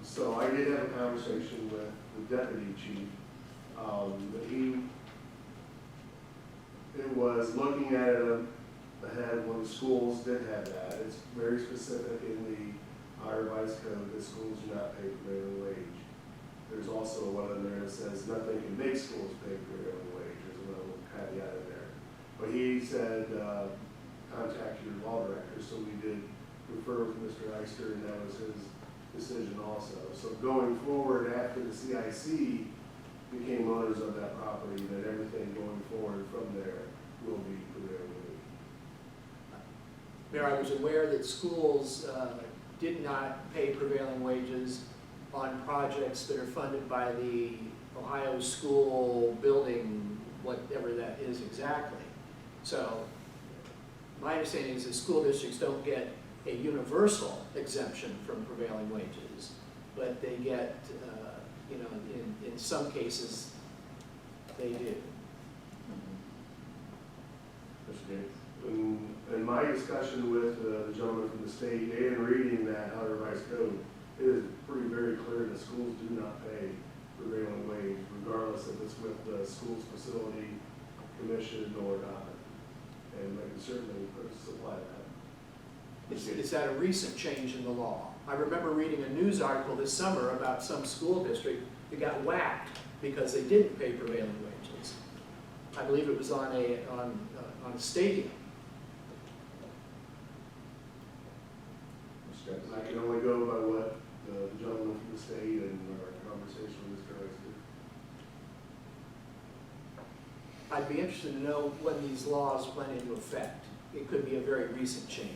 So I did have a conversation with the deputy chief. It was looking at it ahead when the schools did have that. It's very specific in the Ohio Revised Code that schools do not pay prevailing wage. There's also one in there that says nothing can make schools pay prevailing wage. There's a little caveat in there. But he said, contact your law director, so we did refer with Mr. Eister, and that was his decision also. So going forward, after the CIC became owners of that property, that everything going forward from there will be prevailing wage. Mayor, I was aware that schools did not pay prevailing wages on projects that are funded by the Ohio School Building, whatever that is exactly. So my understanding is that school districts don't get a universal exemption from prevailing wages, but they get, in some cases, they do. Mr. Gates? In my discussion with the gentleman from the state and reading that Ohio Revised Code, it is very clear that schools do not pay prevailing wage, regardless if it's with the school's facility commission or not. And they can certainly supply that. Is that a recent change in the law? I remember reading a news article this summer about some school district that got whacked because they didn't pay prevailing wages. I believe it was on a stadium. I can only go by what the gentleman from the state and our conversation with Mr. Rice did. I'd be interested to know when these laws went into effect. It could be a very recent change.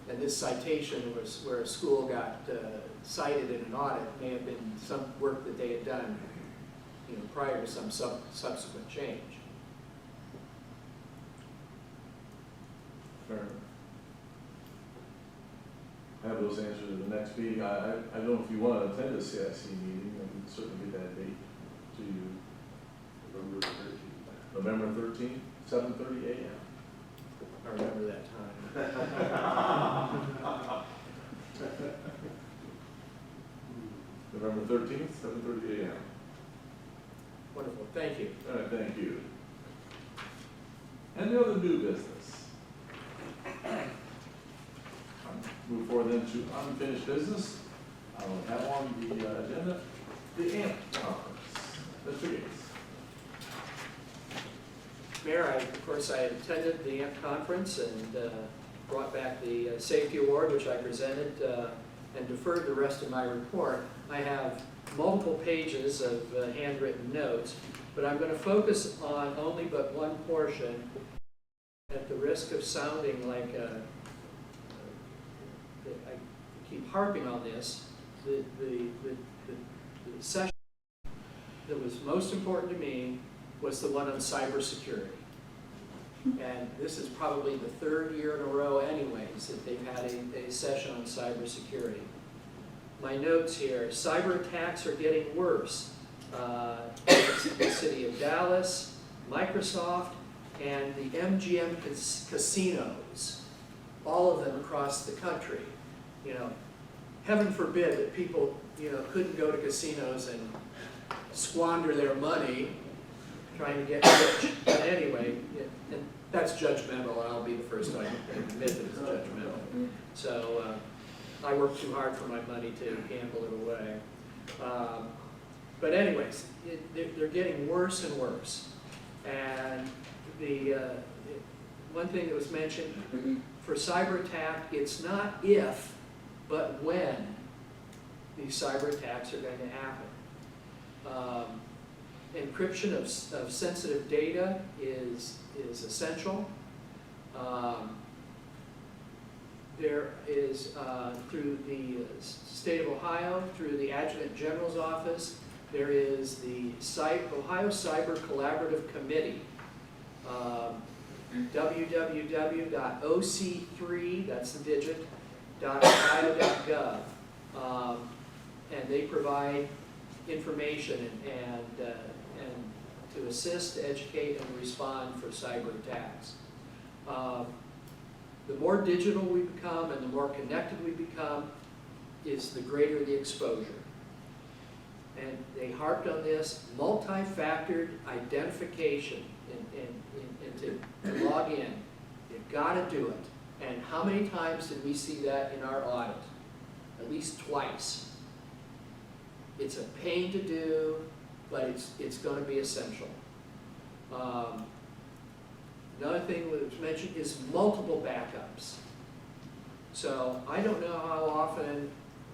And this citation was where a school got cited in an audit may have been some work that they had done, prior to some subsequent change. Fair enough. Have those answers at the next meeting. I don't know if you want to attend the CIC meeting, I can certainly get that date to you. November 13th, 7:30 a.m. I remember that time. November 13th, 7:30 a.m. Wonderful, thank you. All right, thank you. Any other new business? Move forward then to unfinished business. I'll have on the agenda the AMP conference. Mr. Gates. Mayor, of course, I attended the AMP conference and brought back the safety award, which I presented, and deferred the rest of my report. I have multiple pages of handwritten notes, but I'm going to focus on only but one portion at the risk of sounding like I keep harping on this. The session that was most important to me was the one on cybersecurity. And this is probably the third year in a row anyways that they've had a session on cybersecurity. My notes here, cyber attacks are getting worse. The city of Dallas, Microsoft, and the MGM casinos, all of them across the country. Heaven forbid that people, couldn't go to casinos and squander their money trying to get rich. But anyway, and that's judgmental, and I'll be the first to admit that it's judgmental. So I work too hard for my money to gamble it away. But anyways, they're getting worse and worse. And the one thing that was mentioned, for cyber attack, it's not if, but when these cyber attacks are going to happen. Encryption of sensitive data is essential. There is, through the state of Ohio, through the Adjutant General's office, there is the Ohio Cyber Collaborative Committee. www.oc3, that's the digit, .ohio.gov. And they provide information and to assist, educate, and respond for cyber attacks. The more digital we become and the more connected we become is the greater the exposure. And they harped on this multi-factored identification and to log in. You've got to do it. And how many times did we see that in our audit? At least twice. It's a pain to do, but it's going to be essential. Another thing that was mentioned is multiple backups. So I don't know how often,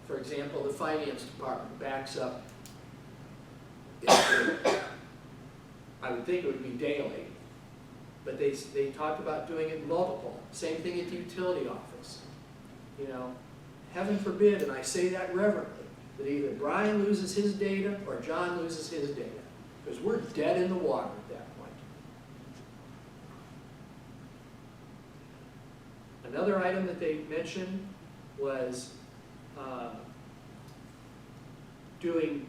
for example, the finance department backs up. I would think it would be daily, but they talked about doing it multiple. Same thing at the utility office. Heaven forbid, and I say that reverently, that either Brian loses his data or John loses his data, because we're dead in the water at that point. Another item that they mentioned was doing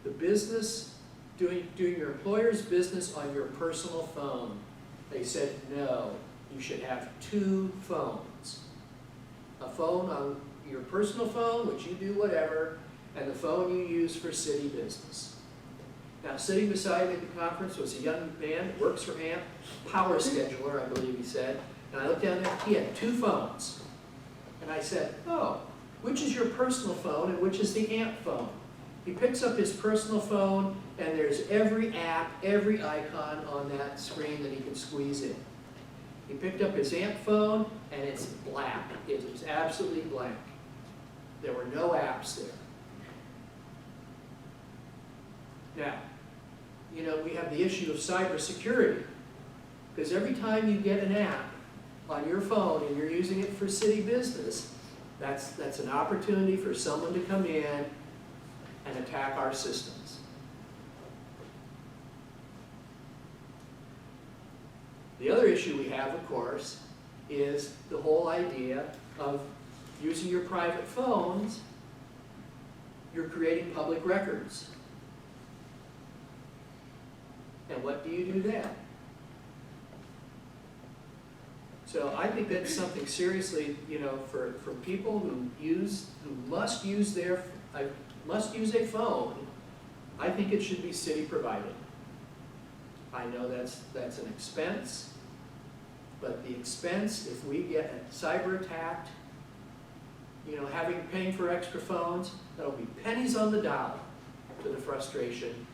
the business, doing your employer's business on your personal phone. They said no, you should have two phones. A phone on your personal phone, which you do whatever, and the phone you use for city business. Now, sitting beside me at the conference was a young man that works for AMP, power scheduler, I believe he said, and I looked down there, he had two phones. And I said, oh, which is your personal phone and which is the AMP phone? He picks up his personal phone and there's every app, every icon on that screen that he can squeeze in. He picked up his AMP phone and it's black. It is absolutely blank. There were no apps there. Now, you know, we have the issue of cybersecurity. Because every time you get an app on your phone and you're using it for city business, that's an opportunity for someone to come in and attack our systems. The other issue we have, of course, is the whole idea of using your private phones. You're creating public records. And what do you do then? So I think that's something seriously, you know, for people who must use a phone. I think it should be city provided. I know that's an expense, but the expense, if we get cyber attacked, you know, paying for extra phones, that'll be pennies on the dollar to the frustration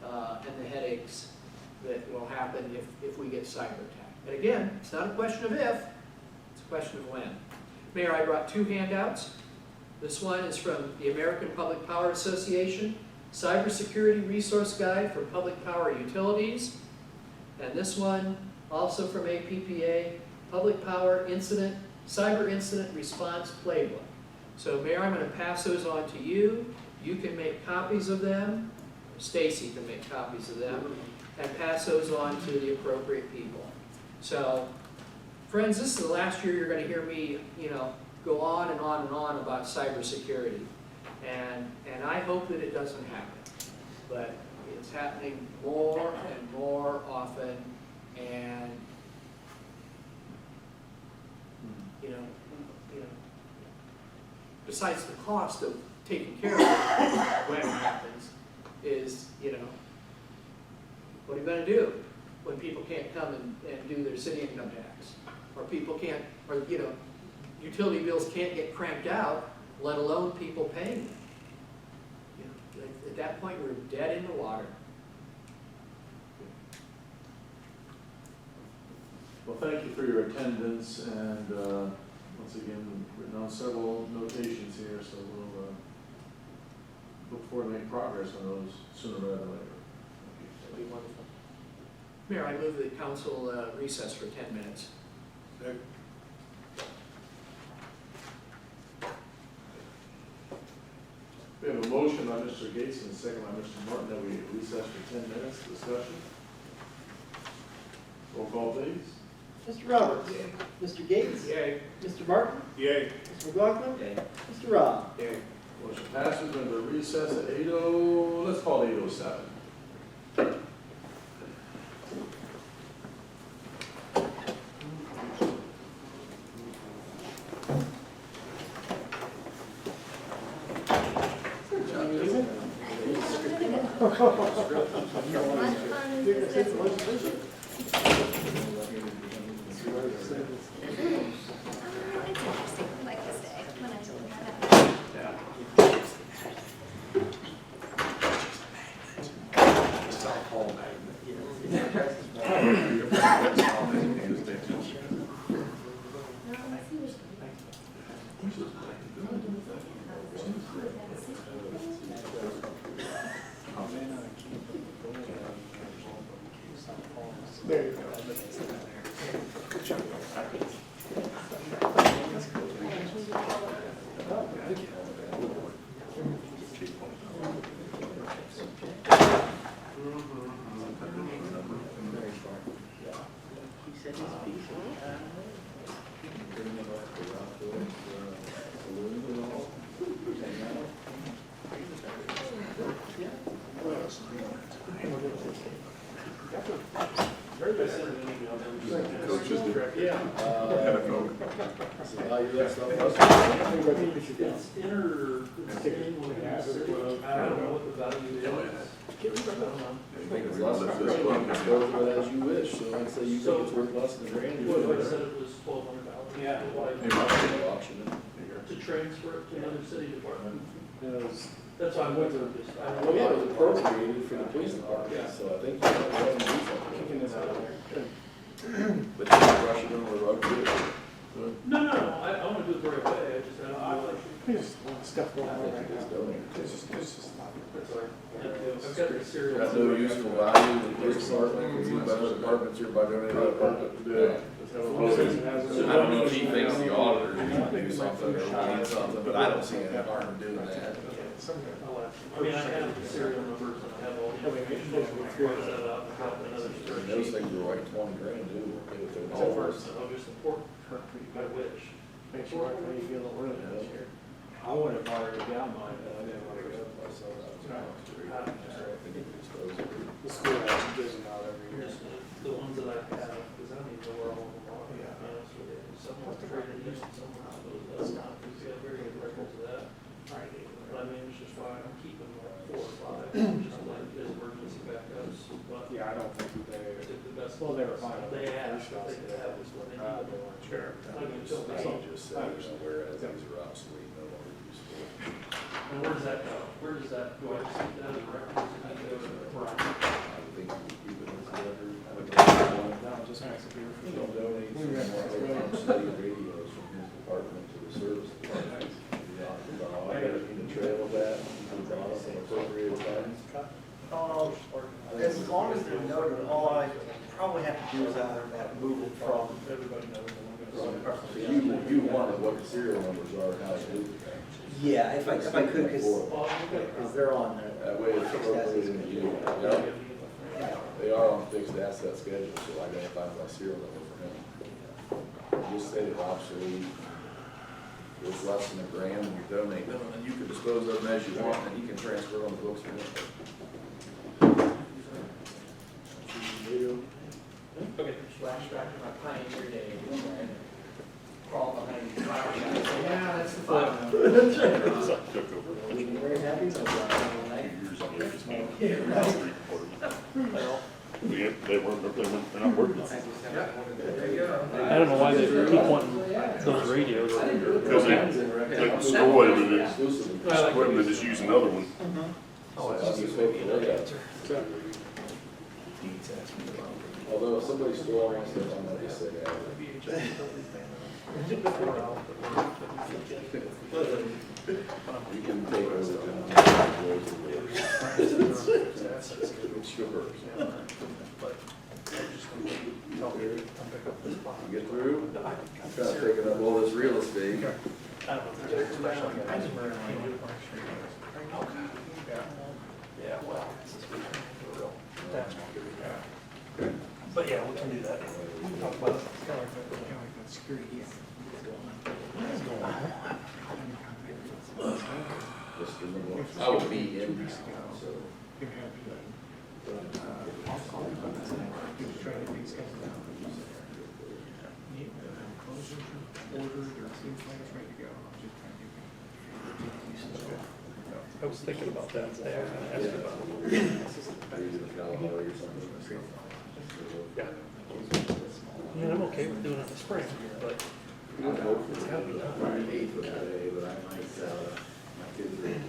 and the headaches that will happen if we get cyber attacked. And again, it's not a question of if, it's a question of when. Mayor, I brought 2 handouts. This one is from the American Public Power Association, Cybersecurity Resource Guide for Public Power Utilities. And this one, also from APPA, Public Power Incident, Cyber Incident Response Playbook. So Mayor, I'm going to pass those on to you. You can make copies of them. Stacy can make copies of them and pass those on to the appropriate people. So, friends, this is the last year you're going to hear me, you know, go on and on and on about cybersecurity. And I hope that it doesn't happen. But it's happening more and more often. And, you know, besides the cost of taking care of it when it happens, is, you know, what are you going to do when people can't come and do their city income tax? Or people can't, or, you know, utility bills can't get cranked out, let alone people paying them. You know, at that point, we're dead in the water. Well, thank you for your attendance, and once again, we've written on several notations here, so we'll look forward to making progress on those sooner rather than later. That'd be wonderful. Mayor, I move that council recess for 10 minutes. We have a motion by Mr. Gates and a second by Mr. Martin that we recess for 10 minutes. Discussion. Roll call, please. Mr. Roberts. Mr. Gates. Yay. Mr. Martin. Yay. Mr. McLaughlin. Mr. Rob. Yay. Motion passes. We're going to recess at 8:00, let's call it 8:07. There you go. He said his piece. As you wish, so I'd say you think it's worth less than $1,000. What if I said it was $1,200? Yeah. Maybe I'll auction it. transfer it to another city department? Because That's why I went to, well, yeah, it was appropriated for the police department, so I think you have to do something. kicking it out of there. But you're rushing over the road too. No, I want to do it the right way, I just, I like. Stuff going I on think right you just now. donate. That's all right. I've got the serial. Got no useful value to the police department, you by other departments, you're by donating to other departments. I don't know if he thinks the auditors need to do something or need something, but I don't see any harm in doing that. I mean, I have the serial numbers and I have all the information, I'll close that out and drop another And those spreadsheet. things are like 20 grand, dude. We'll give it to them. All first, and I'll just support, I wish. Make sure how you feel really this year. I would have already got mine, but I didn't want to go. The school has a vision out every year. Just the ones that I have, because I don't even know where all of them are, to be honest with you. Someone's traded used, someone else knows that's not, because we have very good records of that. But I mean, it's just fine, I'm keeping like 4 or 5, just like as emergency backups, but Yeah, I don't think they, I took the best. well, they were fine. They asked, if they could have this what they need. They weren't sure. I mean, until I they, can just say, whereas these are obsolete, no longer useful. and where does that go? Where does that, do I just keep that as records and I go to the I would think you would keep it as a record. I would No, just makes it beautiful. Don't donate some more city radios from his department to the service department. In the trail of that, you can draw some appropriate funds. As long as they're noted, all I probably have to do is either move it from. everybody knows. So you wanted what the serial numbers are, how to do it. Yeah, if I could, because they're on there. That way it's appropriate in the unit. Yeah. They are on fixed asset schedule, so I gotta find my serial number for him. Just say they're obsolete. It's less than $1,000 and you donate them, and then you can dispose of them as you want, and you can transfer on the books for them. Okay. Flashback to my pioneer days, and crawl behind the flower shop. Yeah, that's the fun. Very happy. They're not working. I don't know why they keep wanting those radios. Because they destroy them and then just use another one. Although if somebody stole one, I might just say that. You can take over it's yours. You get through, kind of taking up all this real estate. Yeah, well. But yeah, we can do that. We can talk about it. It's kind of like the security. I will be in, so. I was thinking about that today. I was gonna ask you about it. Yeah. I mean, I'm okay with doing it in the spring, but it's gotta be done.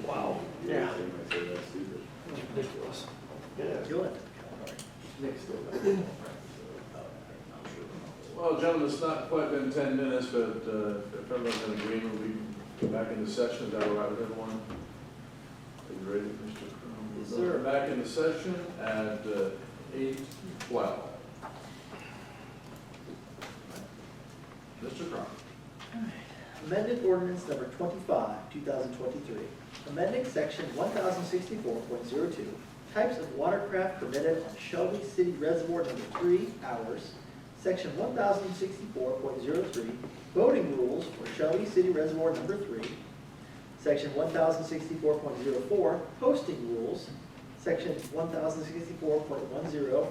Wow. Yeah. It's ridiculous. Do it. Well, gentlemen, it's not quite been 10 minutes, but if everyone's in agreement, we go back into session. Is that all right with everyone? Are you ready, Mr. Crum? Yes, sir. Back into session at 8:12. Mr. Crum. Amended ordinance number 25, 2023. Amending section 1064.02, types of watercraft permitted on Shelby City Reservoir number 3, hours. Section 1064.03, boating rules for Shelby City Reservoir number 3. Section 1064.04, posting rules. Section 1064.10,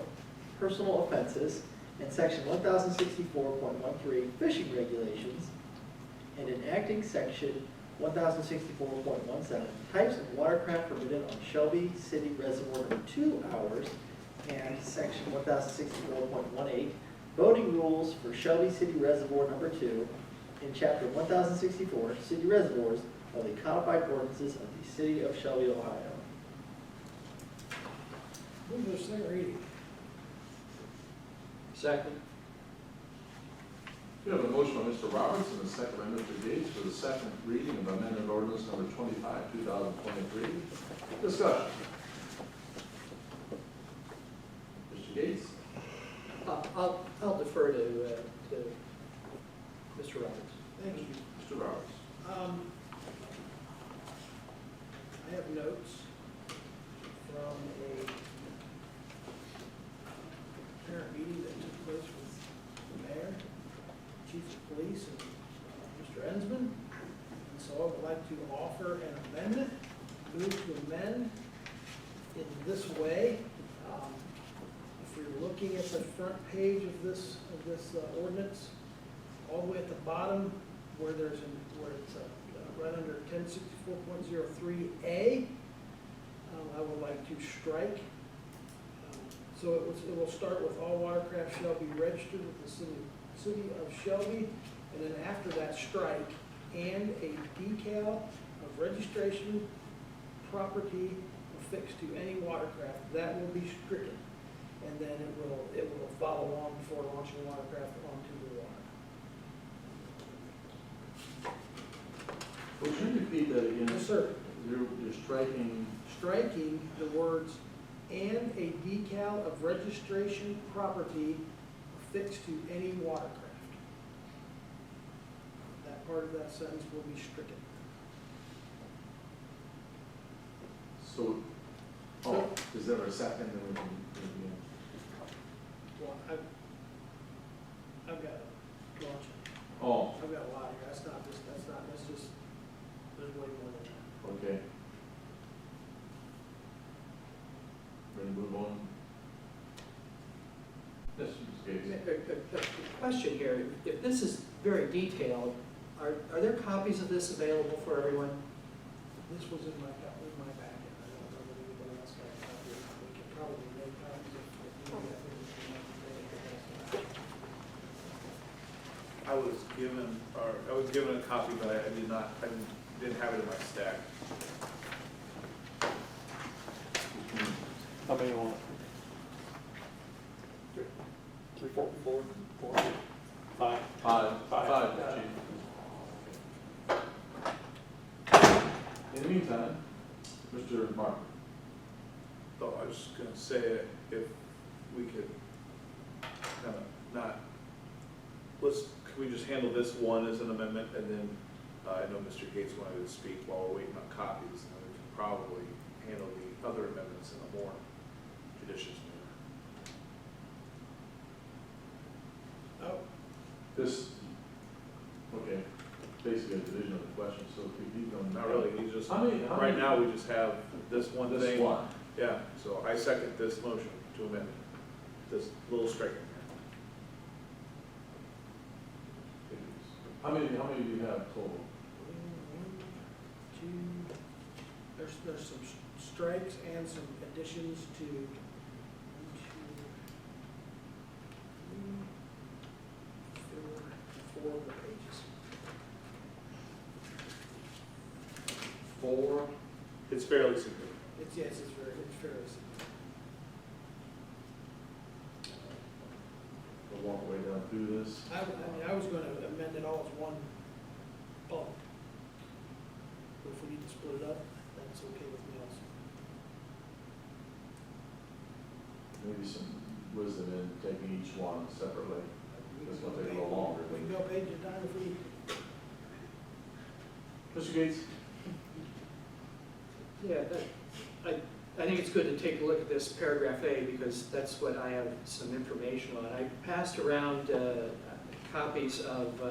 personal offenses. And section 1064.13, fishing regulations. And enacting section 1064.17, types of watercraft permitted on Shelby City Reservoir number 2, hours. And section 1064.18, boating rules for Shelby City Reservoir number 2. in chapter 1064, city reservoirs of the codified ordinances of the city of Shelby, Ohio. Move to second reading. Second. We have a motion by Mr. Roberts and a second by Mr. Gates for the second reading of amendment ordinance number 25, 2023. Discussion. Mr. Gates? I'll defer to Mr. Roberts. Thank you. Mr. Roberts? I have notes from a parent meeting that took place with the mayor, chief of police, and Mr. Ensman. And so I would like to offer an amendment, move to amend in this way. If you're looking at the front page of this ordinance, all the way at the bottom where it's right under 1064.03A, I would like to strike. So it will start with all watercraft shall be registered with the city of Shelby, and then after that strike, and a decal of registration property affixed to any watercraft, that will be stricken. And then it will follow on before launching watercraft onto the water. Would you repeat that again? Yes, sir. You're striking, Striking the words "and a decal of registration property affixed to any watercraft." That part of that sentence will be stricken. so, oh, is there a second? Then we can. Well, I've got a bunch. Oh, I've got a lot here. That's just, there's way more than that. okay. Ready to move on? Yes, Ms. Gates. A question here, if this is very detailed, are there copies of this available for everyone? This was in my packet. I don't know if anybody else got a copy. We could probably make copies if we have anything. I was given a copy, but I didn't have it in my stack. How many you want? Three, four, five. Five, Chief. In the meantime, Mr. Martin. So I was just gonna say, if we could kind of not, could we just handle this one as an amendment, and then, I know Mr. Gates wanted to speak while we're waiting on copies, and then we can probably handle the other amendments in a more judicious manner. Oh, This, okay, basically a division of the question, so if we keep going. Not really, we just, How many? right now, we just have this one thing. This one. Yeah, so I second this motion to amend this little striking. How many do you have total? 1, 2, there's some strikes and some additions to 1, 2, 3, 4 of the pages. 4. It's fairly significant. It's fairly simple. We'll walk our way down through this. I was gonna amend it all as one bulk. But if we need to split it up, that's okay with me also. Maybe some wisdom in taking each one separately. This will take a little longer. We can go page at a time if we need. Mr. Gates? Yeah, I think it's good to take a look at this paragraph A, because that's what I have some information on. I passed around copies of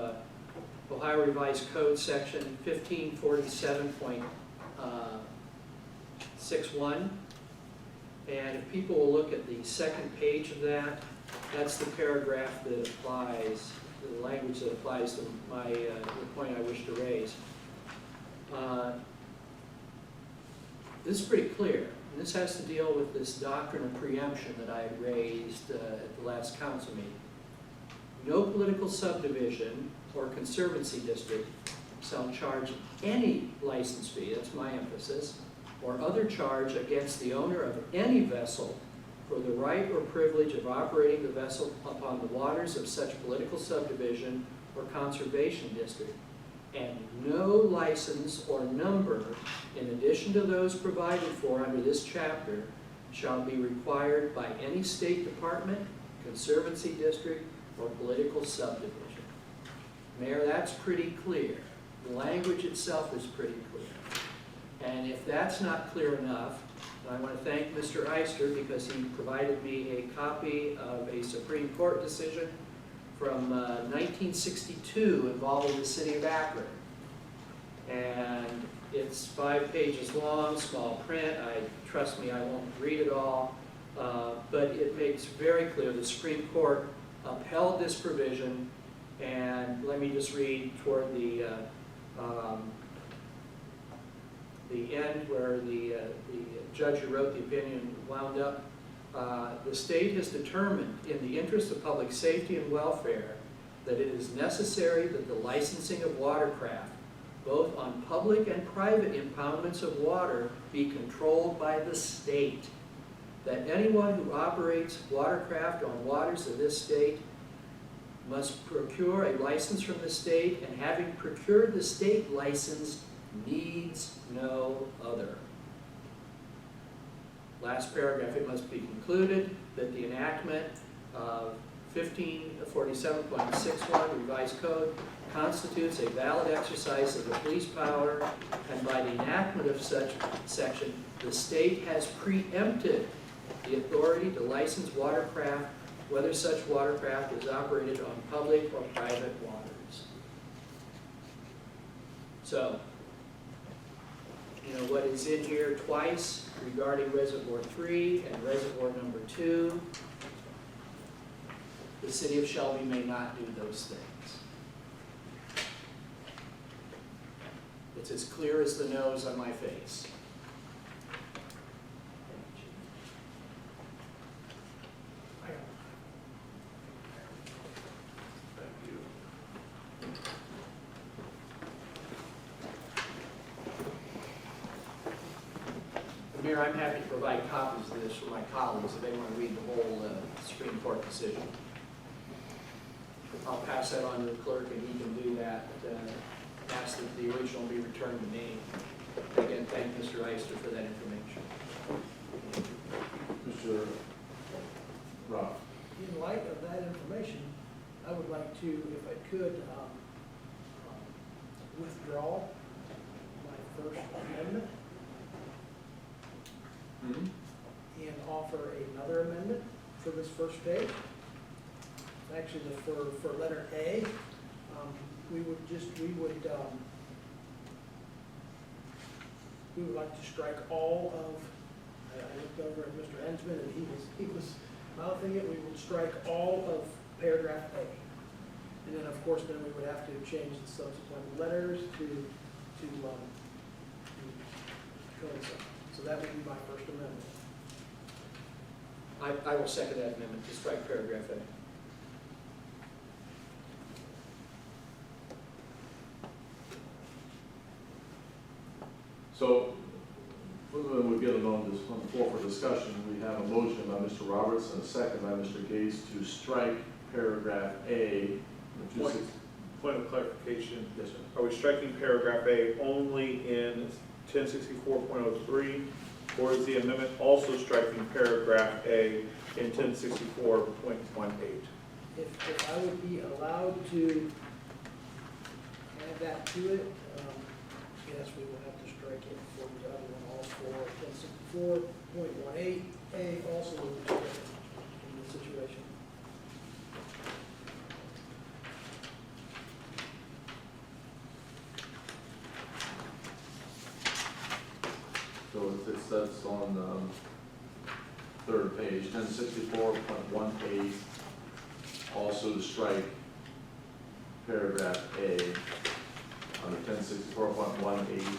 Ohio Revised Code section 1547.61. And if people will look at the second page of that, that's the paragraph that applies, the language that applies to the point I wish to raise. This is pretty clear. And this has to deal with this doctrine of preemption that I raised at the last council meeting. No political subdivision or conservancy district shall charge any license fee, that's my emphasis, or other charge against the owner of any vessel for the right or privilege of operating the vessel upon the waters of such political subdivision or conservation district, and no license or number, in addition to those provided for under this chapter, shall be required by any state department, conservancy district, or political subdivision. Mayor, that's pretty clear. The language itself is pretty clear. And if that's not clear enough, I want to thank Mr. Eister because he provided me a copy of a Supreme Court decision from 1962 involving the city of Akron. And it's 5 pages long, small print. Trust me, I won't read it all. But it makes very clear the Supreme Court upheld this provision. And let me just read toward the end where the judge who wrote the opinion wound up. The state has determined in the interest of public safety and welfare that it is necessary that the licensing of watercraft, both on public and private impoundments of water, be controlled by the state. That anyone who operates watercraft on waters of this state must procure a license from the state, and having procured the state license, needs no other. Last paragraph, it must be concluded that the enactment of 1547.61 revised code constitutes a valid exercise of the police power, and by the enactment of such section, the state has preempted the authority to license watercraft, whether such watercraft is operated on public or private waters. So, you know, what is in here twice regarding Reservoir 3 and Reservoir number 2, the city of Shelby may not do those things. It's as clear as the nose on my face. Mayor, I'm happy to provide copies of this for my colleagues if they want to read the whole Supreme Court decision. I'll pass that on to the clerk and he can do that. Ask that the original be returned to me. Again, thank Mr. Eister for that information. Mr. Rob. In light of that information, I would like to, if I could, withdraw my first amendment and offer another amendment for this first page. Actually, for letter A, we would like to strike all of, I looked over at Mr. Hensman and he was mouthing it, we would strike all of paragraph A. And then, of course, then we would have to change the subsequent letters to coincide. So that would be my first amendment. I will second that amendment to strike paragraph A. So, when we get it on the floor for discussion, we have a motion by Mr. Roberts and a second by Mr. Gates to strike paragraph A. Point of clarification. Yes, sir. Are we striking paragraph A only in 1064.03, or is the amendment also striking paragraph A in 1064.18? If I would be allowed to add that to it, yes, we will have to strike it for the other one also. 1064.18A also will be stricken in this situation. So it says on the third page, 1064.18, also to strike paragraph A under 1064.18,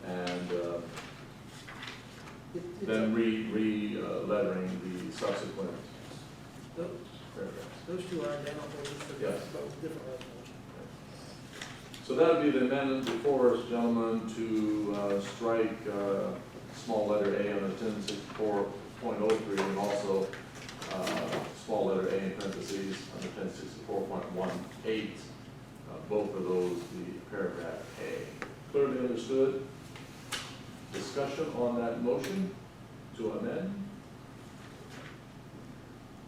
and then re-lettering the subsequent Those paragraphs. two are identical, just for Yes. both different resolutions. So that would be the amendment before us, gentlemen, to strike small letter A on the 1064.03 and also small letter A in parentheses on the 1064.18. Both of those, the paragraph A. Clearly understood? Discussion on that motion to amend?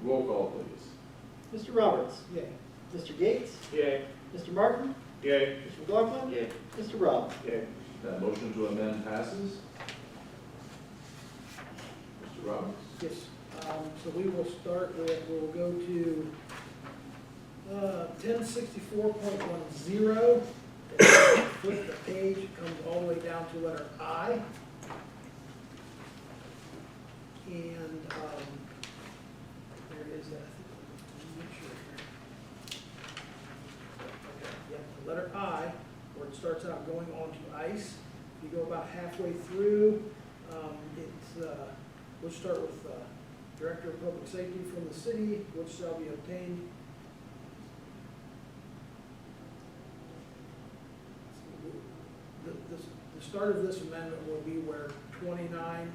Roll call, please. Mr. Roberts? Yay. Mr. Gates? Yay. Mr. Martin? Yay. Mr. McLaughlin? Yay. Mr. Rob? Yay. That motion to amend passes. Mr. Roberts? Yes, so we will start with, we'll go to 1064.10. Flip the page, it comes all the way down to letter I. And there is that, make sure here. Okay, yeah, the letter I, where it starts out going onto ice. If you go about halfway through, we'll start with Director of Public Safety from the city, which shall be obtained. The start of this amendment will be where 29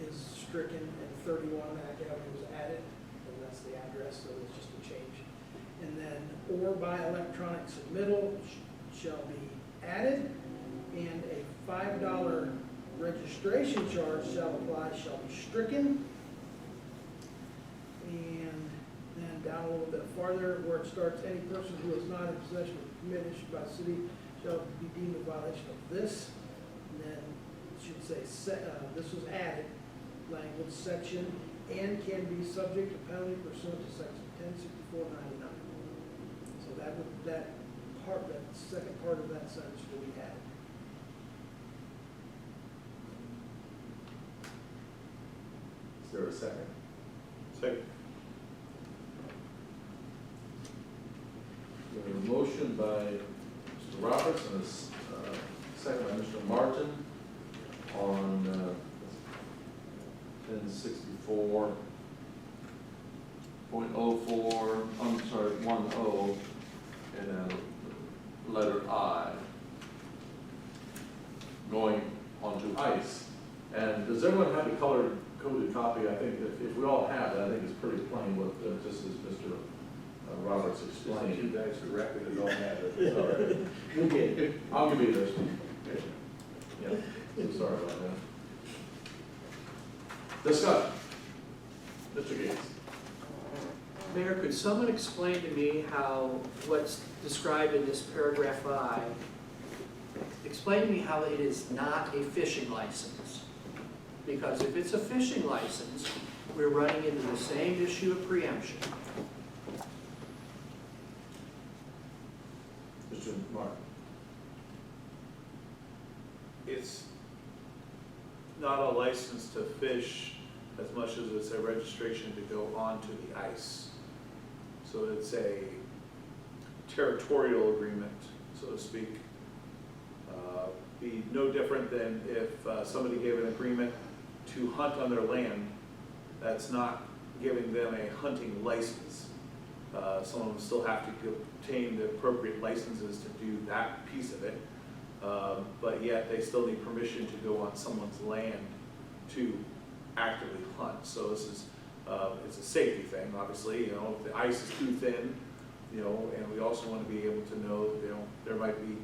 is stricken and 31 Mac Avenue is added, and that's the address, so it's just a change. And then, or by electronic submittal shall be added, and a $5 registration charge shall apply, shall be stricken. And then down a little bit farther, where it starts, any person who is not in possession of a permit issued by the city shall be deemed a violation of this. And then it should say, this was added, language section, and can be subject to penalty pursuant to section 1064.99. So that second part of that sentence will be added. Is there a second? Second. We have a motion by Mr. Roberts and a second by Mr. Martin on 1064.04, I'm sorry, 10, and then letter I, going onto ice. And does everyone have a color-coded copy? I think if we all have it, I think it's pretty plain what, just as Mr. Roberts explained. You guys for record that don't have it. Sorry. I'll give you this one. Yeah, so sorry about that. Discussion. Mr. Gates. Mayor, could someone explain to me how what's described in this paragraph I, explain to me how it is not a fishing license? Because if it's a fishing license, we're running into the same issue of preemption. Mr. Martin. It's not a license to fish as much as it's a registration to go onto the ice. So it's a territorial agreement, so to speak. Be no different than if somebody gave an agreement to hunt on their land. That's not giving them a hunting license. Some of them still have to obtain the appropriate licenses to do that piece of it. But yet they still need permission to go on someone's land to actively hunt. So this is, it's a safety thing, obviously. You know, if the ice is too thin, you know, and we also want to be able to know, you know, there might be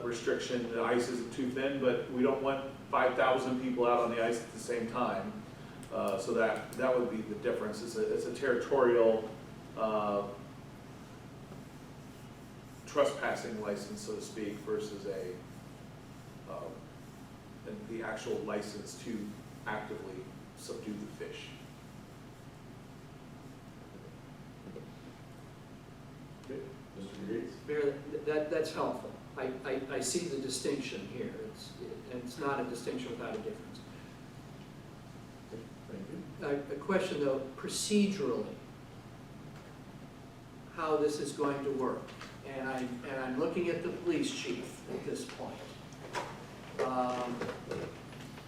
restriction, the ice isn't too thin, but we don't want 5,000 people out on the ice at the same time. So that would be the difference. It's a territorial trespassing license, so to speak, versus the actual license to actively subdue the fish. Okay. Mr. Gates. Mayor, that's helpful. I see the distinction here. It's not a distinction without a difference. Thank you. A question though, procedurally, how this is going to work. And I'm looking at the police chief at this point.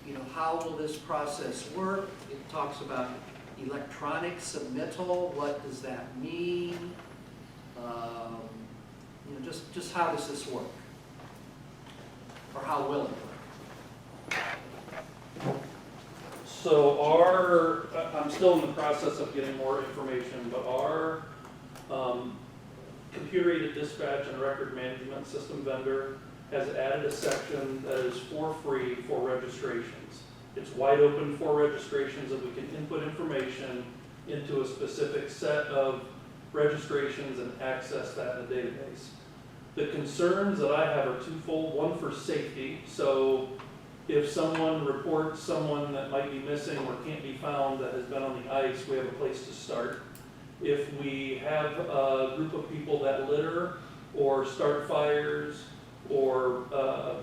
You know, how will this process work? It talks about electronic submittal. What does that mean? You know, just how does this work? or how will it work? So I'm still in the process of getting more information, but our computer-aided dispatch and record management system vendor has added a section that is for free for registrations. It's wide open for registrations, and we can input information into a specific set of registrations and access that in the database. The concerns that I have are twofold. One, for safety. So if someone reports someone that might be missing or can't be found that has been on the ice, we have a place to start. If we have a group of people that litter or start fires or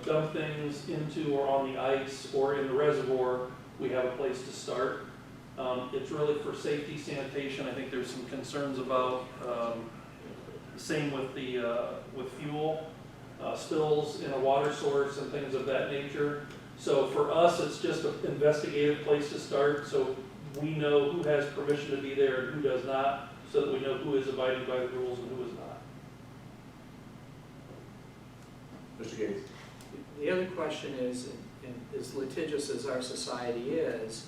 dump things into or on the ice or in the reservoir, we have a place to start. It's really for safety, sanitation. I think there's some concerns about, same with with fuel, spills in a water source and things of that nature. So for us, it's just an investigative place to start, so we know who has permission to be there and who does not, so that we know who is abiding by the rules and who is not. Mr. Gates? The other question is, and as litigious as our society is,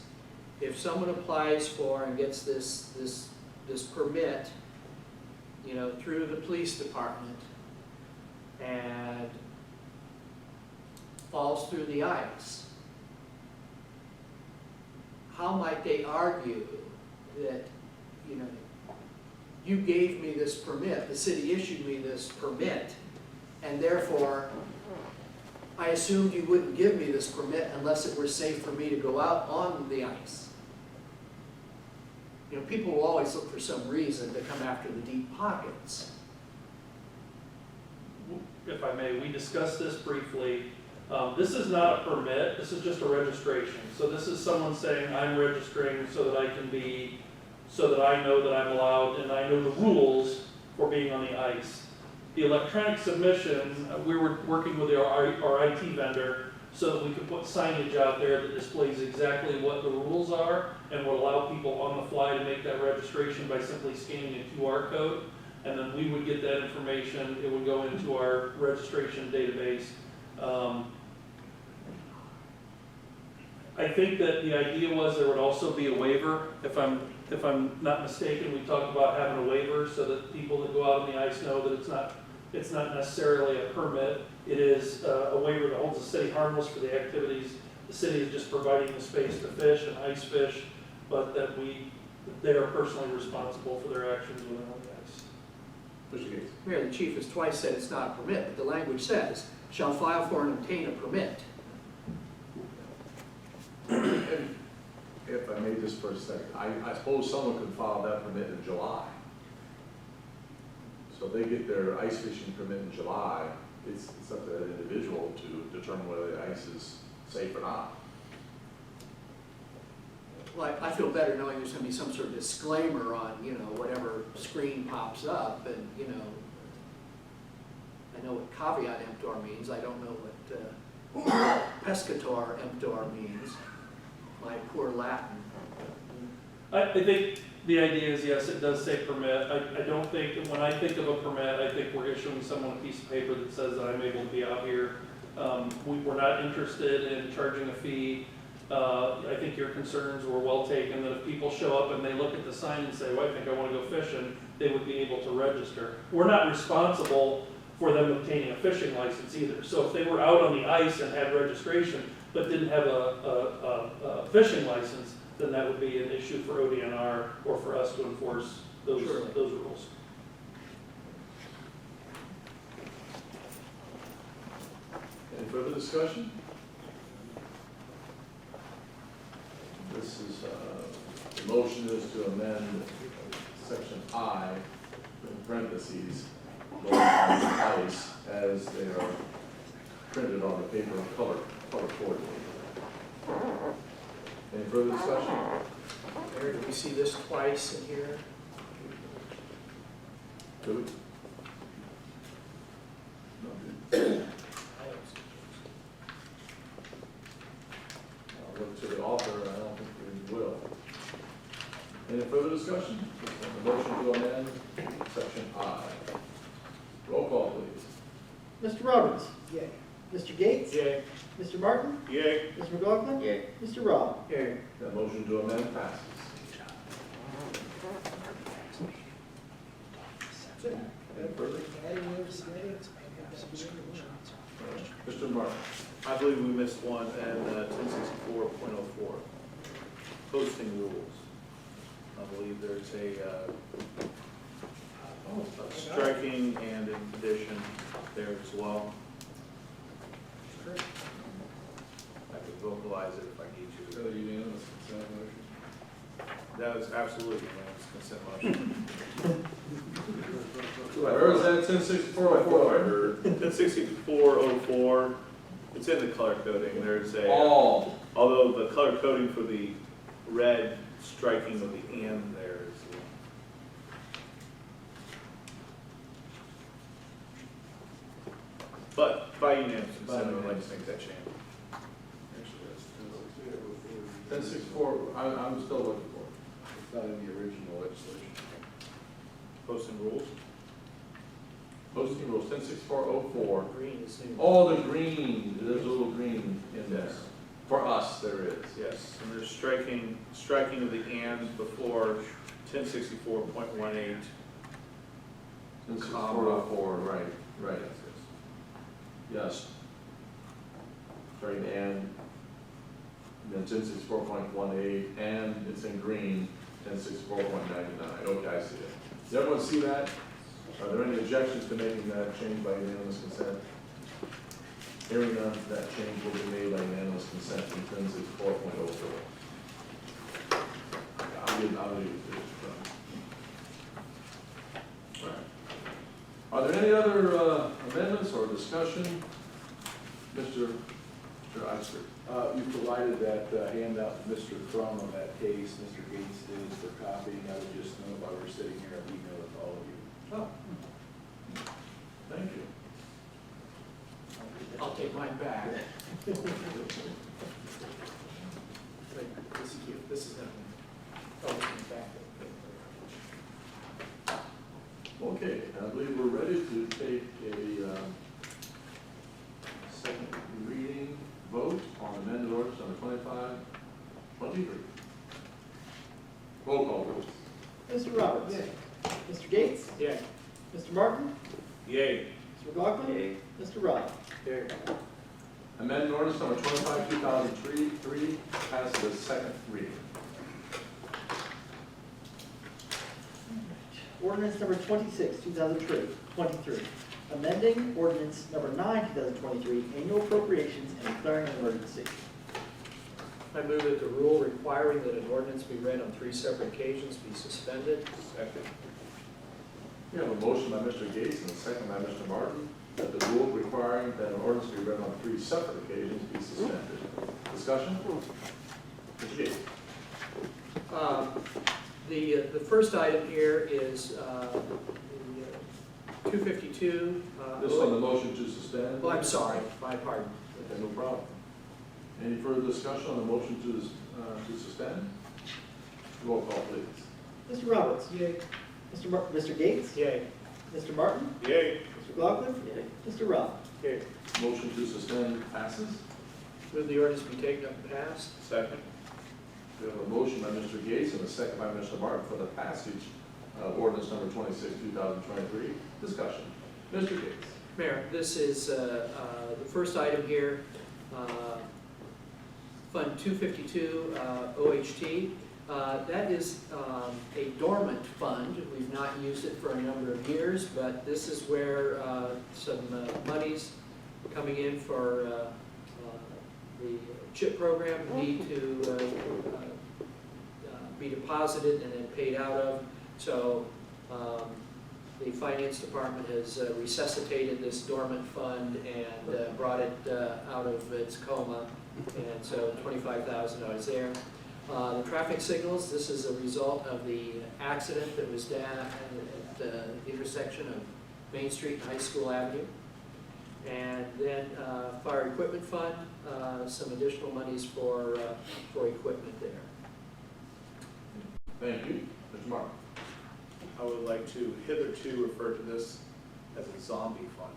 if someone applies for and gets this permit, you know, through the police department and falls through the ice, how might they argue that, you know, you gave me this permit, the city issued me this permit, and therefore I assumed you wouldn't give me this permit unless it were safe for me to go out on the ice. You know, people will always look for some reason to come after the deep pockets. If I may, we discussed this briefly. This is not a permit, this is just a registration. So this is someone saying, I'm registering so that I can be, so that I know that I'm allowed and I know the rules for being on the ice. The electronic submission, we were working with our IT vendor so that we could put signage out there that displays exactly what the rules are and would allow people on the fly to make that registration by simply scanning a QR code. And then we would get that information, it would go into our registration database. I think that the idea was there would also be a waiver. If I'm not mistaken, we talked about having a waiver so that people that go out on the ice know that it's not necessarily a permit. It is a waiver that holds the city harmless for the activities. The city is just providing the space to fish and ice fish, but that they are personally responsible for their actions when they're on the ice. Mr. Gates? Mayor, the chief has twice said it's not a permit, but the language says, shall file for and obtain a permit. If I may just for a second, I suppose someone could file that permit in July. So if they get their ice fishing permit in July, it's up to that individual to determine whether the ice is safe or not. Well, I feel better knowing there's gonna be some sort of disclaimer on, you know, whatever screen pops up, and, you know, I know what caveat emptor means, I don't know what pescator emptor means, my poor Latin. I think the idea is, yes, it does say permit. I don't think, when I think of a permit, I think we're issuing someone a piece of paper that says that I'm able to be out here. We're not interested in charging a fee. I think your concerns were well taken, that if people show up and they look at the sign and say, well, I think I want to go fishing, they would be able to register. We're not responsible for them obtaining a fishing license either. So if they were out on the ice and had registration, but didn't have a fishing license, then that would be an issue for ODNR or for us to enforce those rules. Any further discussion? This is, the motion is to amend section I, in parentheses, going on the ice as they are printed on the paper and color coordinated. Any further discussion? Mayor, do we see this twice in here? Do we? I'll look to the author, I don't think we will. Any further discussion? On the motion to amend section I. Roll call, please. Mr. Roberts? Yay. Mr. Gates? Yay. Mr. Martin? Yay. Mr. McLaughlin? Yay. Mr. Rob? Yay. That motion to amend passes. Any further? Adding those together, that's a big one. Mr. Martin? I believe we missed one, and 1064.04, posting rules. I believe there's a striking and in addition there as well. Correct. I could vocalize it if I need Is to. that a unanimous consent motion? That is absolutely unanimous consent motion. Where is that 106404? 1064.04, it's in the color coding. There's a, Oh, although the color coding for the red striking of the and there is. But by unanimous consent, I would like to make that change. Actually, that's 1064, I'm still looking for it. It's not in the original legislation. Posting rules? Posting rules, 106404. Green is new. Oh, the green, there's a little green in there. For us, there is. Yes, and there's striking of the and before 1064.18. 106404, right. Yes. Sorry, and then 1064.18, and it's in green, 1064.99. Okay, I see it. Does everyone see that? Are there any objections to making that change by unanimous consent? Hearing none, that change will be made by unanimous consent in 1064.04. I'll leave it to this. All right. Are there any other amendments or discussion? Mr. Ister. You provided that handout to Mr. Crum on that case, Mr. Gates did for copying. I would just know while we're sitting here, I'll email it to all of you. Oh. Thank you. I'll take mine back. Wait, this is cute, this is that one. Oh, it's back. Okay, I believe we're ready to take a second reading vote on amended ordinance number 2523. Roll call, please. Mr. Roberts? Mr. Gates? Yeah. Mr. Martin? Yay. Mr. McLaughlin? Mr. Rob? Amended ordinance number 25, 2003 passes its second reading. Ordinance number 26, 2023, amending ordinance number 9, 2023, annual appropriations and declaring an emergency. I move that the rule requiring that an ordinance be read on 3 separate occasions be suspended. Second. We have a motion by Mr. Gates and a second by Mr. Martin that the rule requiring that an ordinance be read on 3 separate occasions be suspended. Discussion? Mr. Gates. The first item here is the 252. This on the motion to suspend? Oh, I'm sorry, my pardon. Okay, no problem. Any further discussion on the motion to suspend? Roll call, please. Mr. Roberts? Yay. Mr. Gates? Yay. Mr. Martin? Yay. Mr. McLaughlin? Mr. Rob? Yay. Motion to suspend passes. Move the ordinance be taken up and passed. Second. We have a motion by Mr. Gates and a second by Mr. Martin for the passage of ordinance number 26, 2023. Discussion. Mr. Gates. Mayor, this is the first item here, Fund 252, OHT. That is a dormant fund. We've not used it for a number of years, but this is where some monies coming in for the CHIP program need to be deposited and then paid out of. So the finance department has resuscitated this dormant fund and brought it out of its coma, and so $25,000 there. The traffic signals, this is a result of the accident that was down at the intersection of Main Street and High School Avenue. And then fire equipment fund, some additional monies for equipment there. Thank you. Mr. Martin. I would like to hitherto refer to this as a zombie fund.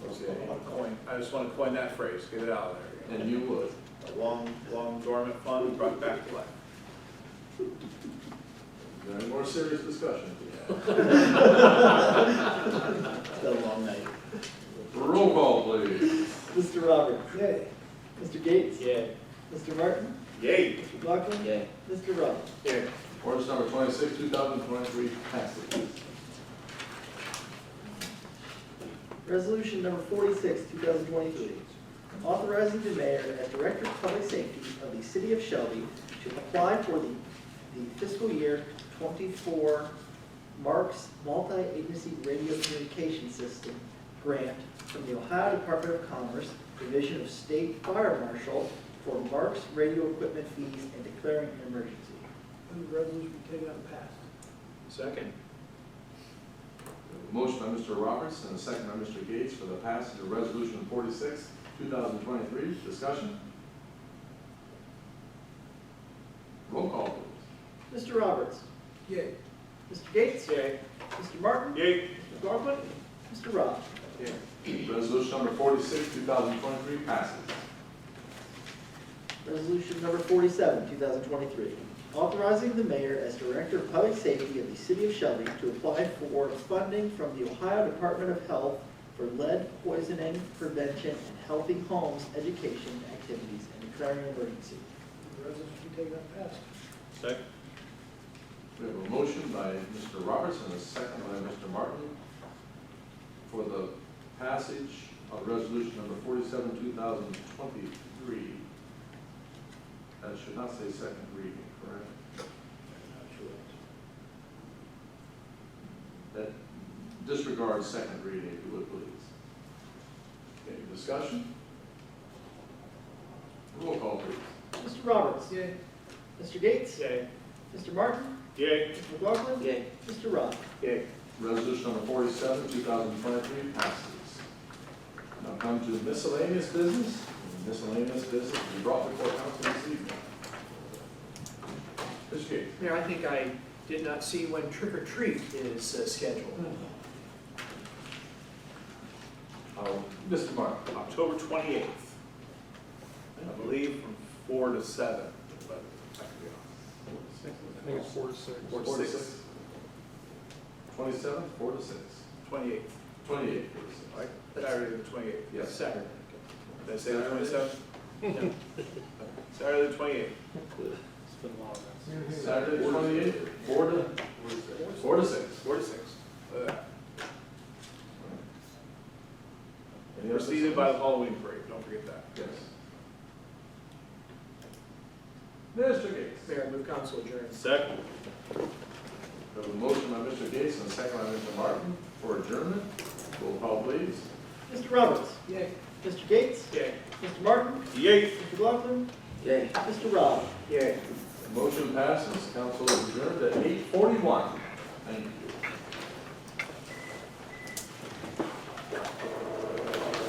I just want to coin that phrase, get it out of there. And you would. A long dormant fund brought back to life. Is there any more serious discussion? It's been a long night. Roll call, please. Mr. Roberts. Yay. Mr. Gates. Yay. Mr. Martin. Yay. Mr. McLaughlin. Yay. Mr. Rob. Yay. Ordinance number 26, 2023 passes. Resolution number 46, 2023, authorizing the mayor as Director of Public Safety of the City of Shelby to apply for the fiscal year 24 Marks Multi-Agency Radio Communication System Grant from the Ohio Department of Commerce, Division of State Fire Marshal for Marks radio equipment fees and declaring an emergency. Move the resolution be taken up and passed. Second. Motion by Mr. Roberts and a second by Mr. Gates for the passage of Resolution 46, 2023. Discussion? Roll call, please. Mr. Roberts. Yay. Mr. Gates. Yay. Mr. Martin. Yay. Mr. McLaughlin. Mr. Rob. Resolution number 46, 2023 passes. Resolution number 47, 2023, authorizing the mayor as Director of Public Safety of the City of Shelby to apply for funding from the Ohio Department of Health for lead poisoning prevention and healthy homes education activities and declaring an emergency. Move the resolution be taken up and passed. Second. We have a motion by Mr. Roberts and a second by Mr. Martin for the passage of Resolution number 47, 2023. That should not say second reading, correct? That disregards second reading, if you would, please. Any discussion? Roll call, please. Mr. Roberts. Yay. Mr. Gates. Yay. Mr. Martin. Yay. Mr. McLaughlin. Yay. Mr. Rob. Yay. Resolution number 47, 2023 passes. Now come to miscellaneous business. Miscellaneous business to be brought before council this evening. Mr. Gates. Mayor, I think I did not see when trick or treat is scheduled. Mr. Martin. October 28th. I believe from 4 to 7. But I could be off. I think it's 4 to 6. 4 to 6. 27th, 4 to 6. 28th. 28th, 4 to 6. Right? Saturday the 28th. Yes. Saturday. Did I say the 27th? Saturday the 28th. It's been long. Saturday, the 28th, 4 to 6. 4 to 6. Any other Preceded by the Halloween parade, don't forget that. Yes. Mr. Gates. Mayor, I move council adjourn. Second. We have a motion by Mr. Gates and a second by Mr. Martin for adjournment. Roll call, please. Mr. Roberts. Yay. Mr. Gates. Yay. Mr. Martin. Yay. Mr. McLaughlin. Yay. Mr. Rob. Yay. Motion passes. Council is adjourned at 8:41. Thank you.